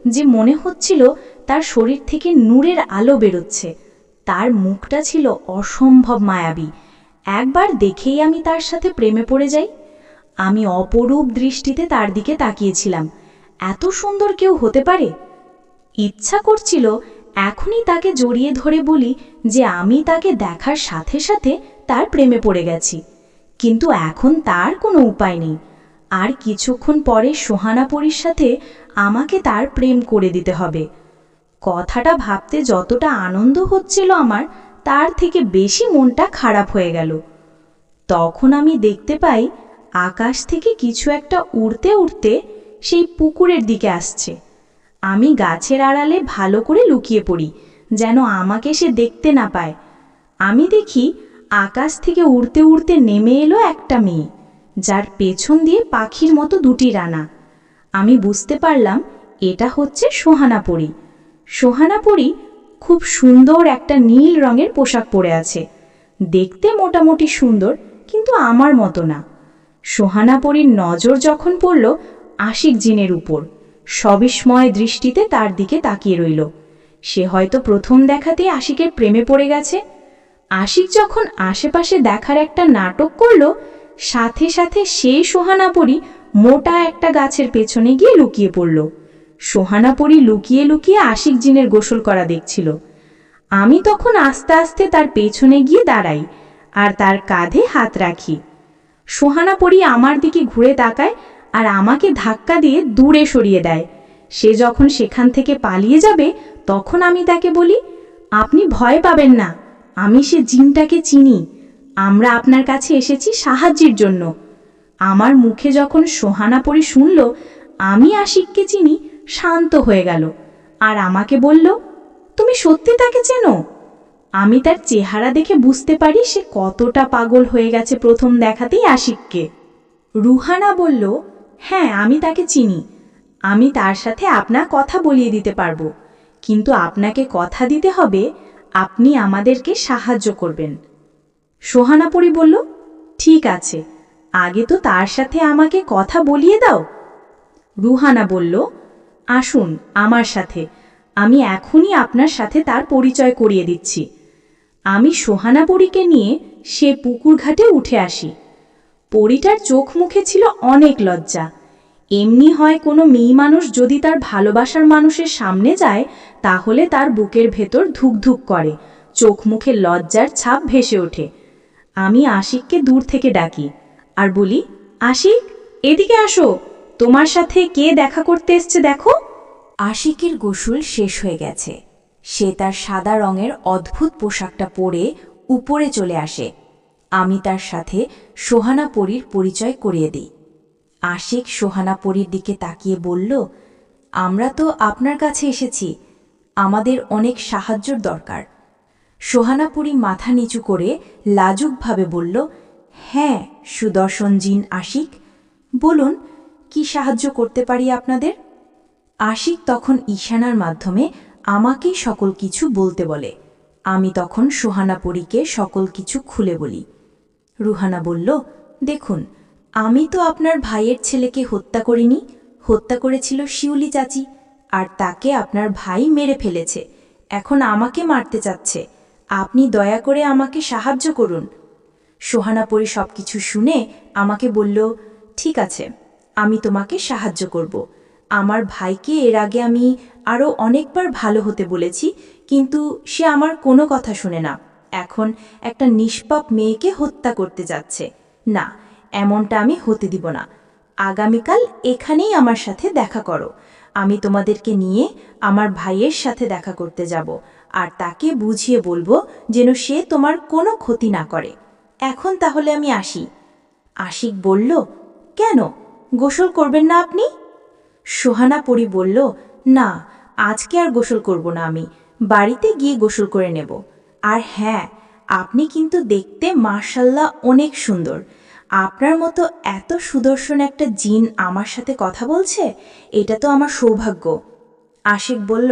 যে মনে হচ্ছিল তার শরীর থেকে নূরের আলো বেরোচ্ছে। তার মুখটা ছিল অসম্ভব মায়াবী। একবার দেখেই আমি তার সাথে প্রেমে পড়ে যাই। আমি অপরূপ দৃষ্টিতে তার দিকে তাকিয়েছিলাম। এত সুন্দর কেউ হতে পারে? ইচ্ছা করছিল এখনই তাকে জড়িয়ে ধরে বলি যে আমি তাকে দেখার সাথে সাথে তার প্রেমে পড়ে গেছি, কিন্তু এখন তার কোনো উপায় নেই। আর কিছুক্ষণ পরে সোহানা পরীর সাথে আমাকে তার প্রেম করে দিতে হবে। কথাটা ভাবতে যতটা আনন্দ হচ্ছিল আমার, তার থেকে বেশি মনটা খারাপ হয়ে গেল। তখন আমি দেখতে পাই আকাশ থেকে কিছু একটা উড়তে উড়তে সেই পুকুরের দিকে আসছে। আমি গাছের আড়ালে ভালো করে লুকিয়ে পড়ি, যেন আমাকে সে দেখতে না পায়। আমি দেখি আকাশ থেকে উড়তে উড়তে নেমে এলো একটা মেয়ে, যার পেছন দিয়ে পাখির মতো দুটি রানা। আমি বুঝতে পারলাম এটা হচ্ছে সোহানা পরী। সোহানা পরী খুব সুন্দর একটা নীল রঙের পোশাক পরে আছে। দেখতে মোটামুটি সুন্দর, কিন্তু আমার মতো না। সোহানা পরীর নজর যখন পড়ল আশিক জিনের উপর, সবিস্ময় দৃষ্টিতে তার দিকে তাকিয়ে রইল। সে হয়তো প্রথম দেখাতেই আশিকের প্রেমে পড়ে গেছে। আশিক যখন আশেপাশে দেখার একটা নাটক করল, সাথে সাথে সেই সোহানা পরী মোটা একটা গাছের পেছনে গিয়ে লুকিয়ে পড়ল। সোহানা পরী লুকিয়ে লুকিয়ে আশিক জিনের গোসল করা দেখছিল। আমি তখন আস্তে আস্তে তার পেছনে গিয়ে দাঁড়াই আর তার কাঁধে হাত রাখি। সোহানা পরী আমার দিকে ঘুরে তাকায় আর আমাকে ধাক্কা দিয়ে দূরে সরিয়ে দেয়। সে যখন সেখান থেকে পালিয়ে যাবে, তখন আমি তাকে বলি, আপনি ভয় পাবেন না, আমি সে জিনটাকে চিনি। আমরা আপনার কাছে এসেছি সাহায্যের জন্য। আমার মুখে যখন সোহানা পরী শুনল আমি আশিককে চিনি, শান্ত হয়ে গেল আর আমাকে বলল, তুমি সত্যি তাকে চেনো? আমি তার চেহারা দেখে বুঝতে পারি সে কতটা পাগল হয়ে গেছে প্রথম দেখাতেই আশিককে। রুহানা বলল, হ্যাঁ, আমি তাকে চিনি। আমি তার সাথে আপনার কথা বলিয়ে দিতে পারবো, কিন্তু আপনাকে কথা দিতে হবে আপনি আমাদেরকে সাহায্য করবেন। সোহানা পরী বলল, ঠিক আছে, আগে তো তার সাথে আমাকে কথা বলিয়ে দাও। রুহানা বলল, আসুন আমার সাথে, আমি এখনই আপনার সাথে তার পরিচয় করিয়ে দিচ্ছি। আমি সোহানা পরীকে নিয়ে সে পুকুর ঘাটে উঠে আসি। পরীটার চোখ মুখে ছিল অনেক লজ্জা। এমনি হয় কোনো মেয়ে মানুষ যদি তার ভালোবাসার মানুষের সামনে যায়, তাহলে তার বুকের ভেতর ধুকধুক করে, চোখ মুখে লজ্জার ছাপ ভেসে ওঠে। আমি আশিককে দূর থেকে ডাকি আর বলি, আশিক, এদিকে আসো, তোমার সাথে কে দেখা করতে এসছে দেখো। আশিকের গোসল শেষ হয়ে গেছে। সে তার সাদা রঙের অদ্ভুত পোশাকটা পরে উপরে চলে আসে। আমি তার সাথে সোহানা পরীর পরিচয় করিয়ে দিই। আশিক সোহানা পরীর দিকে তাকিয়ে বলল, আমরা তো আপনার কাছে এসেছি, আমাদের অনেক সাহায্যর দরকার। সোহানা পরী মাথা নিচু করে লাজুকভাবে বলল, হ্যাঁ, সুদর্শন জিন আশিক, বলুন কি সাহায্য করতে পারি আপনাদের? আশিক তখন ইশারার মাধ্যমে আমাকেই সকল কিছু বলতে বলে। আমি তখন সুহানা পরীকে সকল কিছু খুলে বলি। রুহানা বলল, দেখুন, আমি তো আপনার ভাইয়ের ছেলেকে হত্যা করিনি, হত্যা করেছিল শিউলি চাচি, আর তাকে আপনার ভাই মেরে ফেলেছে। এখন আমাকে মারতে চাচ্ছে। আপনি দয়া করে আমাকে সাহায্য করুন। সোহানা পরী সব কিছু শুনে আমাকে বলল, ঠিক আছে, আমি তোমাকে সাহায্য করব। আমার ভাইকে এর আগে আমি আরও অনেকবার ভালো হতে বলেছি, কিন্তু সে আমার কোনো কথা শুনে না। এখন একটা নিষ্পাপ মেয়েকে হত্যা করতে যাচ্ছে। না, এমনটা আমি হতে দিব না। আগামীকাল এখানেই আমার সাথে দেখা করো। আমি তোমাদেরকে নিয়ে আমার ভাইয়ের সাথে দেখা করতে যাব, আর তাকে বুঝিয়ে বলবো যেন সে তোমার কোনো ক্ষতি না করে। এখন তাহলে আমি আসি। আশিক বলল, কেন, গোসল করবেন না আপনি? সোহানা পরী বলল, না, আজকে আর গোসল করব না, আমি বাড়িতে গিয়ে গোসল করে নেব। আর হ্যাঁ, আপনি কিন্তু দেখতে মাশাল্লাহ অনেক সুন্দর। আপনার মতো এত সুদর্শন একটা জিন আমার সাথে কথা বলছে, এটা তো আমার সৌভাগ্য। আশিক বলল,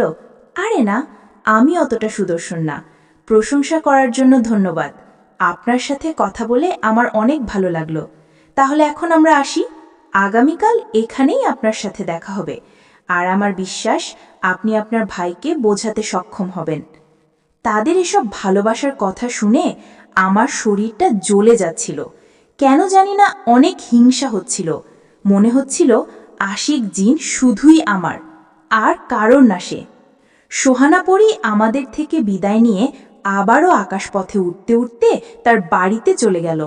আরে না, আমি অতটা সুদর্শন না। প্রশংসা করার জন্য ধন্যবাদ। আপনার সাথে কথা বলে আমার অনেক ভালো লাগলো। তাহলে এখন আমরা আসি। আগামীকাল এখানেই আপনার সাথে দেখা হবে, আর আমার বিশ্বাস আপনি আপনার ভাইকে বোঝাতে সক্ষম হবেন। তাদের এসব ভালোবাসার কথা শুনে আমার শরীরটা জ্বলে যাচ্ছিল। কেন জানি না অনেক হিংসা হচ্ছিল। মনে হচ্ছিল আশিক জিন শুধুই আমার, আর কারণ না সে। সোহানা পরী আমাদের থেকে বিদায় নিয়ে আবারও আকাশপথে উঠতে উঠতে তার বাড়িতে চলে গেল।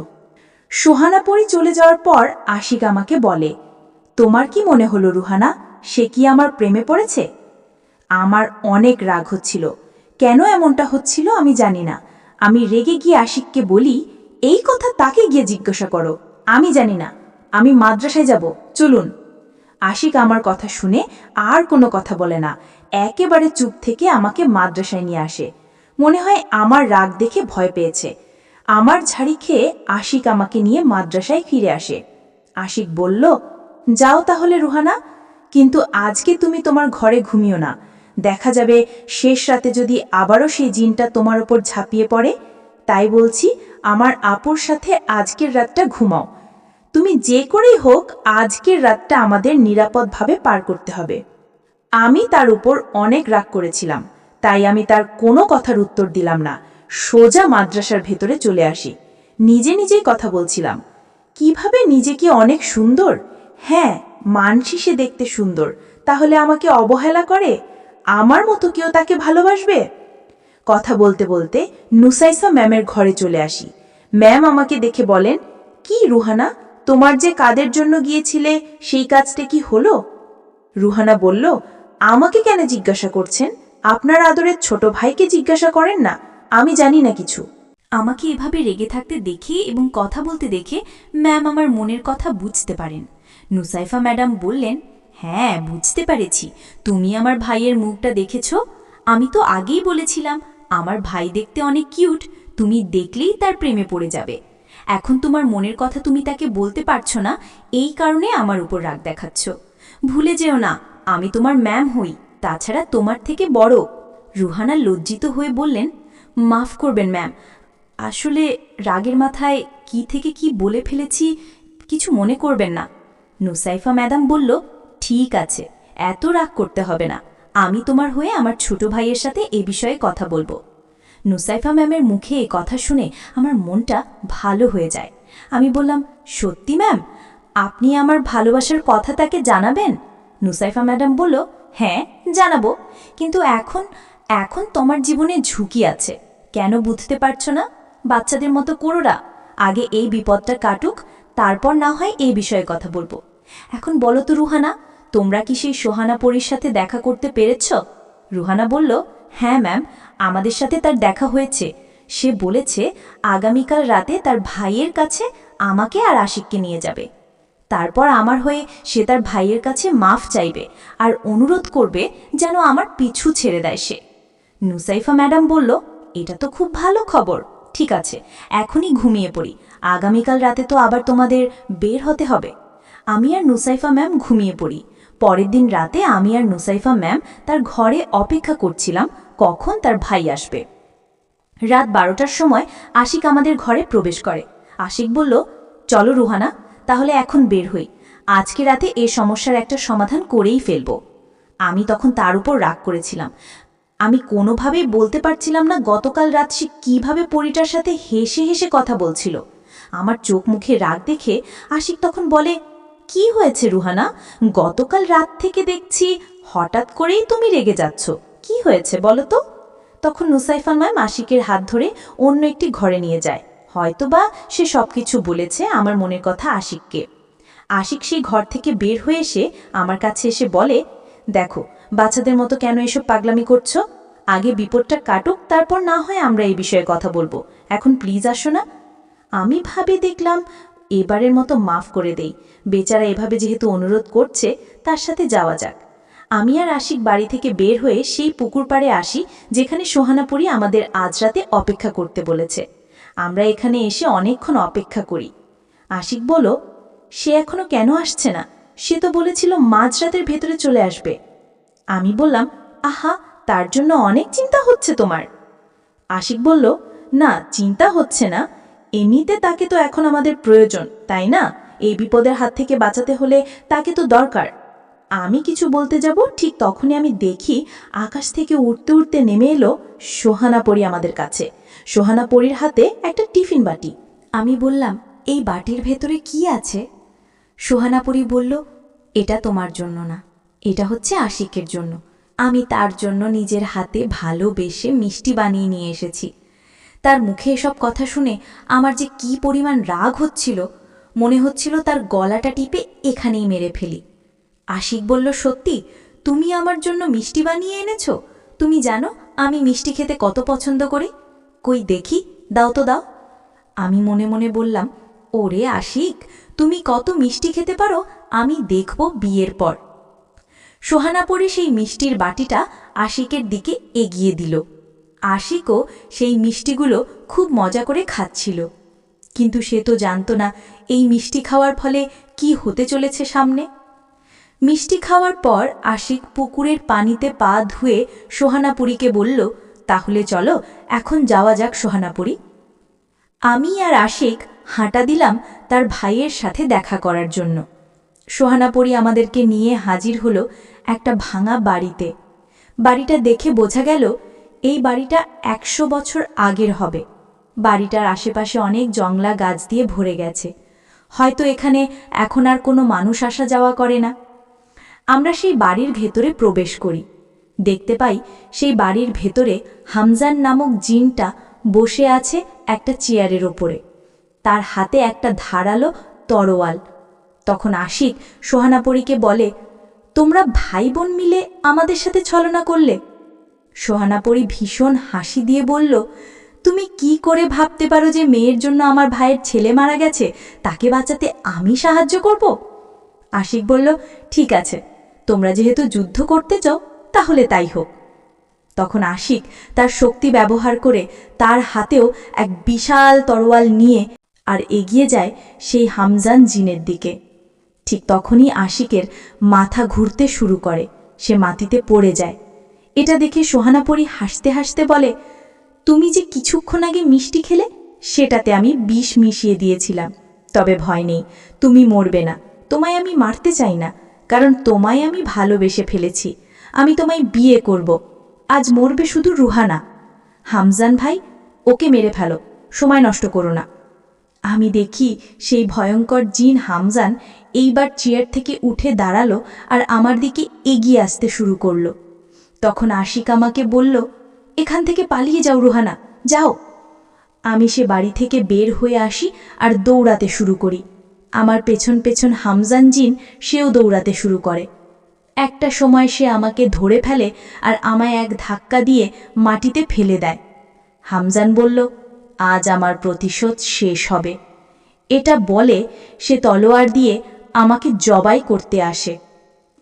সোহানা পরী চলে যাওয়ার পর আশিক আমাকে বলে, তোমার কি মনে হলো রুহানা, সে কি আমার প্রেমে পড়েছে? আমার অনেক রাগ হচ্ছিল। কেন এমনটা হচ্ছিল আমি জানি না। আমি রেগে গিয়ে আশিককে বলি, এই কথা তাকে গিয়ে জিজ্ঞাসা করো, আমি জানি না। আমি মাদ্রাসায় যাব, চলুন। আশিক আমার কথা শুনে আর কোনো কথা বলে না, একেবারে চুপ থেকে আমাকে মাদ্রাসায় নিয়ে আসে। মনে হয় আমার রাগ দেখে ভয় পেয়েছে। আমার ঝাড়ি খেয়ে আশিক আমাকে নিয়ে মাদ্রাসায় ফিরে আসে। আশিক বলল, যাও তাহলে রুহানা, কিন্তু আজকে তুমি তোমার ঘরে ঘুমিও না। দেখা যাবে শেষ রাতে যদি আবারও সেই জিনটা তোমার ওপর ঝাঁপিয়ে পড়ে। তাই বলছি, আমার আপুর সাথে আজকের রাতটা ঘুমাও। তুমি যে করেই হোক আজকের রাতটা আমাদের নিরাপদভাবে পার করতে হবে। আমি তার উপর অনেক রাগ করেছিলাম, তাই আমি তার কোনো কথার উত্তর দিলাম না। সোজা মাদ্রাসার ভেতরে চলে আসি। নিজে নিজেই কথা বলছিলাম, কিভাবে নিজেকে অনেক সুন্দর। হ্যাঁ, মানছি সে দেখতে সুন্দর, তাহলে আমাকে অবহেলা করে? আমার মতো কেউ তাকে ভালোবাসবে? কথা বলতে বলতে নুসাইসা ম্যামের ঘরে চলে আসি। ম্যাম আমাকে দেখে বলেন, কি রুহানা, তোমার যে কাদের জন্য গিয়েছিলে সেই কাজটা কি হলো? রুহানা বলল, আমাকে কেন জিজ্ঞাসা করছেন? আপনার আদরের ছোট ভাইকে জিজ্ঞাসা করেন না, আমি জানি না কিছু। আমাকে এভাবে রেগে থাকতে দেখে এবং কথা বলতে দেখে ম্যাম আমার মনের কথা বুঝতে পারেন। নুসাইফা ম্যাডাম বললেন, হ্যাঁ, বুঝতে পেরেছি, তুমি আমার ভাইয়ের মুখটা দেখেছ। আমি তো আগেই বলেছিলাম আমার ভাই দেখতে অনেক কিউট, তুমি দেখলেই তার প্রেমে পড়ে যাবে। এখন তোমার মনের কথা তুমি তাকে বলতে পারছো না, এই কারণে আমার উপর রাগ দেখাচ্ছ। ভুলে যেও না, আমি তোমার ম্যাম হই, তাছাড়া তোমার থেকে বড়। রুহানা লজ্জিত হয়ে বললেন, মাফ করবেন ম্যাম, আসলে রাগের মাথায় কি থেকে কি বলে ফেলেছি, কিছু মনে করবেন না। নুসাইফা ম্যাডাম বলল, ঠিক আছে, এত রাগ করতে হবে না, আমি তোমার হয়ে আমার ছোট ভাইয়ের সাথে এ বিষয়ে কথা বলবো। নুসাইফা ম্যামের মুখে এই কথা শুনে আমার মনটা ভালো হয়ে যায়। আমি বললাম, সত্যি ম্যাম, আপনি আমার ভালোবাসার কথা তাকে জানাবেন? নুসাইফা ম্যাডাম বলল, হ্যাঁ, জানাবো, কিন্তু এখন এখন তোমার জীবনে ঝুঁকি আছে। কেন বুঝতে পারছো না? বাচ্চাদের মতো করো না, আগে এই বিপদটা কাটুক, তারপর না হয় এই বিষয়ে কথা বলবো। এখন বলো তো রুহানা, তোমরা কি সেই সোহানা পরীর সাথে দেখা করতে পেরেছ? রুহানা বলল, হ্যাঁ ম্যাম, আমাদের সাথে তার দেখা হয়েছে। সে বলেছে আগামীকাল রাতে তার ভাইয়ের কাছে আমাকে আর আশিককে নিয়ে যাবে। তারপর আমার হয়ে সে তার ভাইয়ের কাছে মাফ চাইবে আর অনুরোধ করবে যেন আমার পিছু ছেড়ে দেয় সে। নুসাইফা ম্যাডাম বলল, এটা তো খুব ভালো খবর, ঠিক আছে, এখনই ঘুমিয়ে পড়ি, আগামীকাল রাতে তো আবার তোমাদের বের হতে হবে। আমি আর নুসাইফা ম্যাম ঘুমিয়ে পড়ি। পরের দিন রাতে আমি আর নুসাইফা ম্যাম তার ঘরে অপেক্ষা করছিলাম কখন তার ভাই আসবে। রাত 12টার সময় আশিক আমাদের ঘরে প্রবেশ করে। আশিক বলল, চলো রুহানা, তাহলে এখন বের হই, আজকে রাতে এ সমস্যার একটা সমাধান করেই ফেলব। আমি তখন তার উপর রাগ করেছিলাম। আমি কোনোভাবেই বলতে পারছিলাম না গতকাল রাত সে কীভাবে পরীটার সাথে হেসে হেসে কথা বলছিল। আমার চোখ মুখে রাগ দেখে আশিক তখন বলে, কি হয়েছে রুহানা, গতকাল রাত থেকে দেখছি হঠাৎ করেই তুমি রেগে যাচ্ছ, কি হয়েছে বলো তো? তখন নুসাইফা ম্যাম আশিকের হাত ধরে অন্য একটি ঘরে নিয়ে যায়। হয়তোবা সে সবকিছু বলেছে আমার মনের কথা আশিককে। আশিক সেই ঘর থেকে বের হয়ে এসে আমার কাছে এসে বলে, দেখো বাচ্চাদের মতো কেন এসব পাগলামি করছো, আগে বিপদটা কাটুক, তারপর না হয় আমরা এই বিষয়ে কথা বলবো, এখন প্লিজ আসো না। আমি ভাবে দেখলাম এবারের মতো মাফ করে দেই, বেচারা এভাবে যেহেতু অনুরোধ করছে তার সাথে যাওয়া যাক। আমি আর আশিক বাড়ি থেকে বের হয়ে সেই পুকুর পাড়ে আসি যেখানে সোহানাপুরী আমাদের আজ রাতে অপেক্ষা করতে বলেছে। আমরা এখানে এসে অনেকক্ষণ অপেক্ষা করি। আশিক বলল, সে এখনো কেন আসছে না, সে তো বলেছিল মাঝরাতের ভেতরে চলে আসবে। আমি বললাম, আহা, তার জন্য অনেক চিন্তা হচ্ছে তোমার। আশিক বলল, না চিন্তা হচ্ছে না, এমনিতে তাকে তো এখন আমাদের প্রয়োজন, তাই না? এই বিপদের হাত থেকে বাঁচাতে হলে তাকে তো দরকার। আমি কিছু বলতে যাব, ঠিক তখনই আমি দেখি আকাশ থেকে উড়তে উড়তে নেমে এলো সোহানাপরী আমাদের কাছে। সোহানাপরীর হাতে একটা টিফিন বাটি। আমি বললাম, এই বাটির ভেতরে কি আছে? সোহানাপরী বলল, এটা তোমার জন্য না, এটা হচ্ছে আশিকের জন্য, আমি তার জন্য নিজের হাতে ভালোবেসে মিষ্টি বানিয়ে নিয়ে এসেছি। তার মুখে এসব কথা শুনে আমার যে কি পরিমাণ রাগ হচ্ছিল, মনে হচ্ছিল তার গলাটা টিপে এখানেই মেরে ফেলি। আশিক বলল, সত্যি তুমি আমার জন্য মিষ্টি বানিয়ে এনেছো? তুমি জানো আমি মিষ্টি খেতে কত পছন্দ করি, কই দেখি, দাও তো দাও। আমি মনে মনে বললাম, ওরে আশিক, তুমি কত মিষ্টি খেতে পারো আমি দেখব বিয়ের পর। সোহানাপরী সেই মিষ্টির বাটিটা আশিকের দিকে এগিয়ে দিল। আশিকও সেই মিষ্টিগুলো খুব মজা করে খাচ্ছিল, কিন্তু সে তো জানত না এই মিষ্টি খাওয়ার ফলে কি হতে চলেছে সামনে। মিষ্টি খাওয়ার পর আশিক পুকুরের পানিতে পা ধুয়ে সোহানাপুরীকে বলল, তাহলে চলো এখন যাওয়া যাক সোহানাপুরী। আমি আর আশিক হাঁটা দিলাম তার ভাইয়ের সাথে দেখা করার জন্য। সোহানাপুরী আমাদেরকে নিয়ে হাজির হলো একটা ভাঙা বাড়িতে। বাড়িটা দেখে বোঝা গেল এই বাড়িটা 100 বছর আগের হবে। বাড়িটার আশেপাশে অনেক জংলা গাছ দিয়ে ভরে গেছে, হয়তো এখানে এখন আর কোনো মানুষ আসা যাওয়া করে না। আমরা সেই বাড়ির ভেতরে প্রবেশ করি। দেখতে পাই সেই বাড়ির ভেতরে হামজান নামক জিনটা বসে আছে একটা চেয়ারের ওপরে, তার হাতে একটা ধারালো তরোয়াল। তখন আশিক সোহানাপরীকে বলে, তোমরা ভাই বোন মিলে আমাদের সাথে ছলনা করলে? সোহানাপরী ভীষণ হাসি দিয়ে বলল, তুমি কি করে ভাবতে পারো যে মেয়ের জন্য আমার ভাইয়ের ছেলে মারা গেছে, তাকে বাঁচাতে আমি সাহায্য করব? আশিক বলল, ঠিক আছে, তোমরা যেহেতু যুদ্ধ করতে চাও তাহলে তাই হোক। তখন আশিক তার শক্তি ব্যবহার করে তার হাতেও এক বিশাল তরোয়াল নিয়ে আর এগিয়ে যায় সেই হামজান জিনের দিকে। ঠিক তখনই আশিকের মাথা ঘুরতে শুরু করে, সে মাটিতে পড়ে যায়। এটা দেখে সোহানাপরী হাসতে হাসতে বলে, তুমি যে কিছুক্ষণ আগে মিষ্টি খেলে সেটাতে আমি বিষ মিশিয়ে দিয়েছিলাম, তবে ভয় নেই, তুমি মরবে না। তোমায় আমি মারতে চাই না, কারণ তোমায় আমি ভালোবেসে ফেলেছি, আমি তোমায় বিয়ে করব। আজ মরবে শুধু রুহানা। হামজান ভাই, ওকে মেরে ফেলো, সময় নষ্ট করো না। আমি দেখি সেই ভয়ঙ্কর জিন হামজান এইবার চেয়ার থেকে উঠে দাঁড়ালো আর আমার দিকে এগিয়ে আসতে শুরু করলো। তখন আশিক আমাকে বলল, এখান থেকে পালিয়ে যাও রুহানা, যাও। আমি সে বাড়ি থেকে বের হয়ে আসি আর দৌড়াতে শুরু করি। আমার পেছন পেছন হামজান জিন সেও দৌড়াতে শুরু করে। একটা সময় সে আমাকে ধরে ফেলে আর আমায় এক ধাক্কা দিয়ে মাটিতে ফেলে দেয়। হামজান বলল, আজ আমার প্রতিশোধ শেষ হবে। এটা বলে সে তলোয়ার দিয়ে আমাকে জবাই করতে আসে।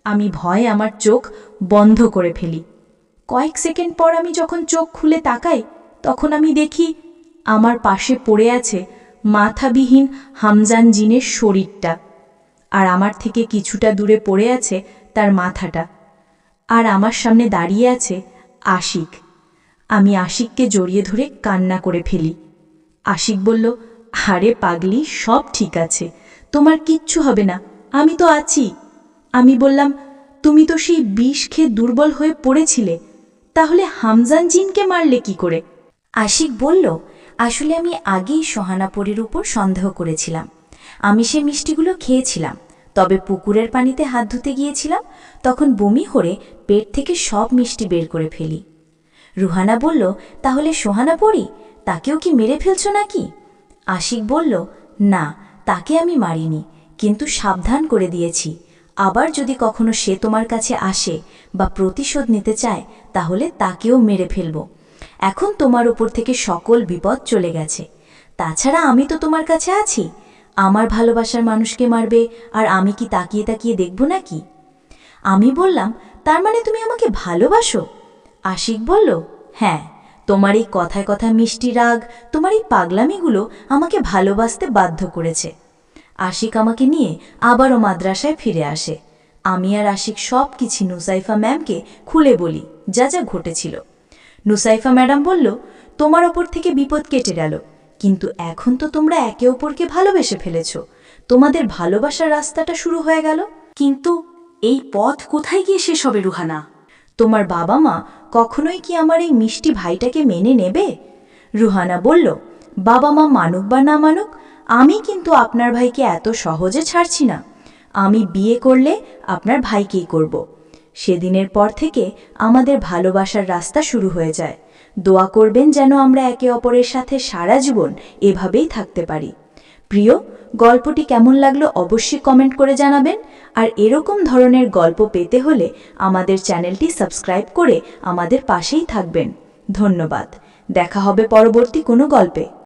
আমি ভয়ে আমার চোখ বন্ধ করে ফেলি। কয়েক সেকেন্ড পর আমি যখন চোখ খুলে তাকাই, তখন আমি দেখি আমার পাশে পড়ে আছে মাথাবিহীন হামজান জিনের শরীরটা, আর আমার থেকে কিছুটা দূরে পড়ে আছে তার মাথাটা। আর আমার সামনে দাঁড়িয়ে আছে আশিক। আমি আশিককে জড়িয়ে ধরে কান্না করে ফেলি। আশিক বলল, আরে পাগলি, সব ঠিক আছে, তোমার কিচ্ছু হবে না, আমি তো আছি। আমি বললাম, তুমি তো সেই বিষ খেয়ে দুর্বল হয়ে পড়েছিলে, তাহলে হামজান জিনকে মারলে কি করে? আশিক বলল, আসলে আমি আগেই সোহানাপরীর উপর সন্দেহ করেছিলাম। আমি সে মিষ্টিগুলো খেয়েছিলাম, তবে পুকুরের পানিতে হাত ধুতে গিয়েছিলাম, তখন বমি করে পেট থেকে সব মিষ্টি বের করে ফেলি। রুহানা বলল, তাহলে সোহানাপরী, তাকেও কি মেরে ফেলছো নাকি? আশিক বলল, না, তাকে আমি মারিনি, কিন্তু সাবধান করে দিয়েছি, আবার যদি কখনো সে তোমার কাছে আসে বা প্রতিশোধ নিতে চায় তাহলে তাকেও মেরে ফেলব। এখন তোমার উপর থেকে সকল বিপদ চলে গেছে। তাছাড়া আমি তো তোমার কাছে আছি, আমার ভালোবাসার মানুষকে মারবে আর আমি কি তাকিয়ে তাকিয়ে দেখব নাকি? আমি বললাম, তার মানে তুমি আমাকে ভালোবাসো? আশিক বলল, হ্যাঁ, তোমার এই কথায় কথায় মিষ্টি রাগ, তোমার এই পাগলামিগুলো আমাকে ভালোবাসতে বাধ্য করেছে। আশিক আমাকে নিয়ে আবারও মাদ্রাসায় ফিরে আসে। আমি আর আশিক সব কিছু নুসাইফা ম্যামকে খুলে বলি, যা যা ঘটেছিল। নুসাইফা ম্যাডাম বলল, তোমার ওপর থেকে বিপদ কেটে গেল, কিন্তু এখন তো তোমরা একে অপরকে ভালোবেসে ফেলেছ, তোমাদের ভালোবাসার রাস্তাটা শুরু হয়ে গেল। কিন্তু এই পথ কোথায় গিয়ে শেষ হবে রুহানা? তোমার বাবা মা কখনোই কি আমার এই মিষ্টি ভাইটাকে মেনে নেবে? রুহানা বলল, বাবা মা মানুক বা না মানুক, আমি কিন্তু আপনার ভাইকে এত সহজে ছাড়ছি না। আমি বিয়ে করলে আপনার ভাইকেই করব। সেদিনের পর থেকে আমাদের ভালোবাসার রাস্তা শুরু হয়ে যায়। দোয়া করবেন যেন আমরা একে অপরের সাথে সারা জীবন এভাবেই থাকতে পারি। প্রিয়, গল্পটি কেমন লাগলো অবশ্যই কমেন্ট করে জানাবেন, আর এরকম ধরনের গল্প পেতে হলে আমাদের চ্যানেলটি সাবস্ক্রাইব করে আমাদের পাশেই থাকবেন। ধন্যবাদ। দেখা হবে পরবর্তী কোনো গল্পে।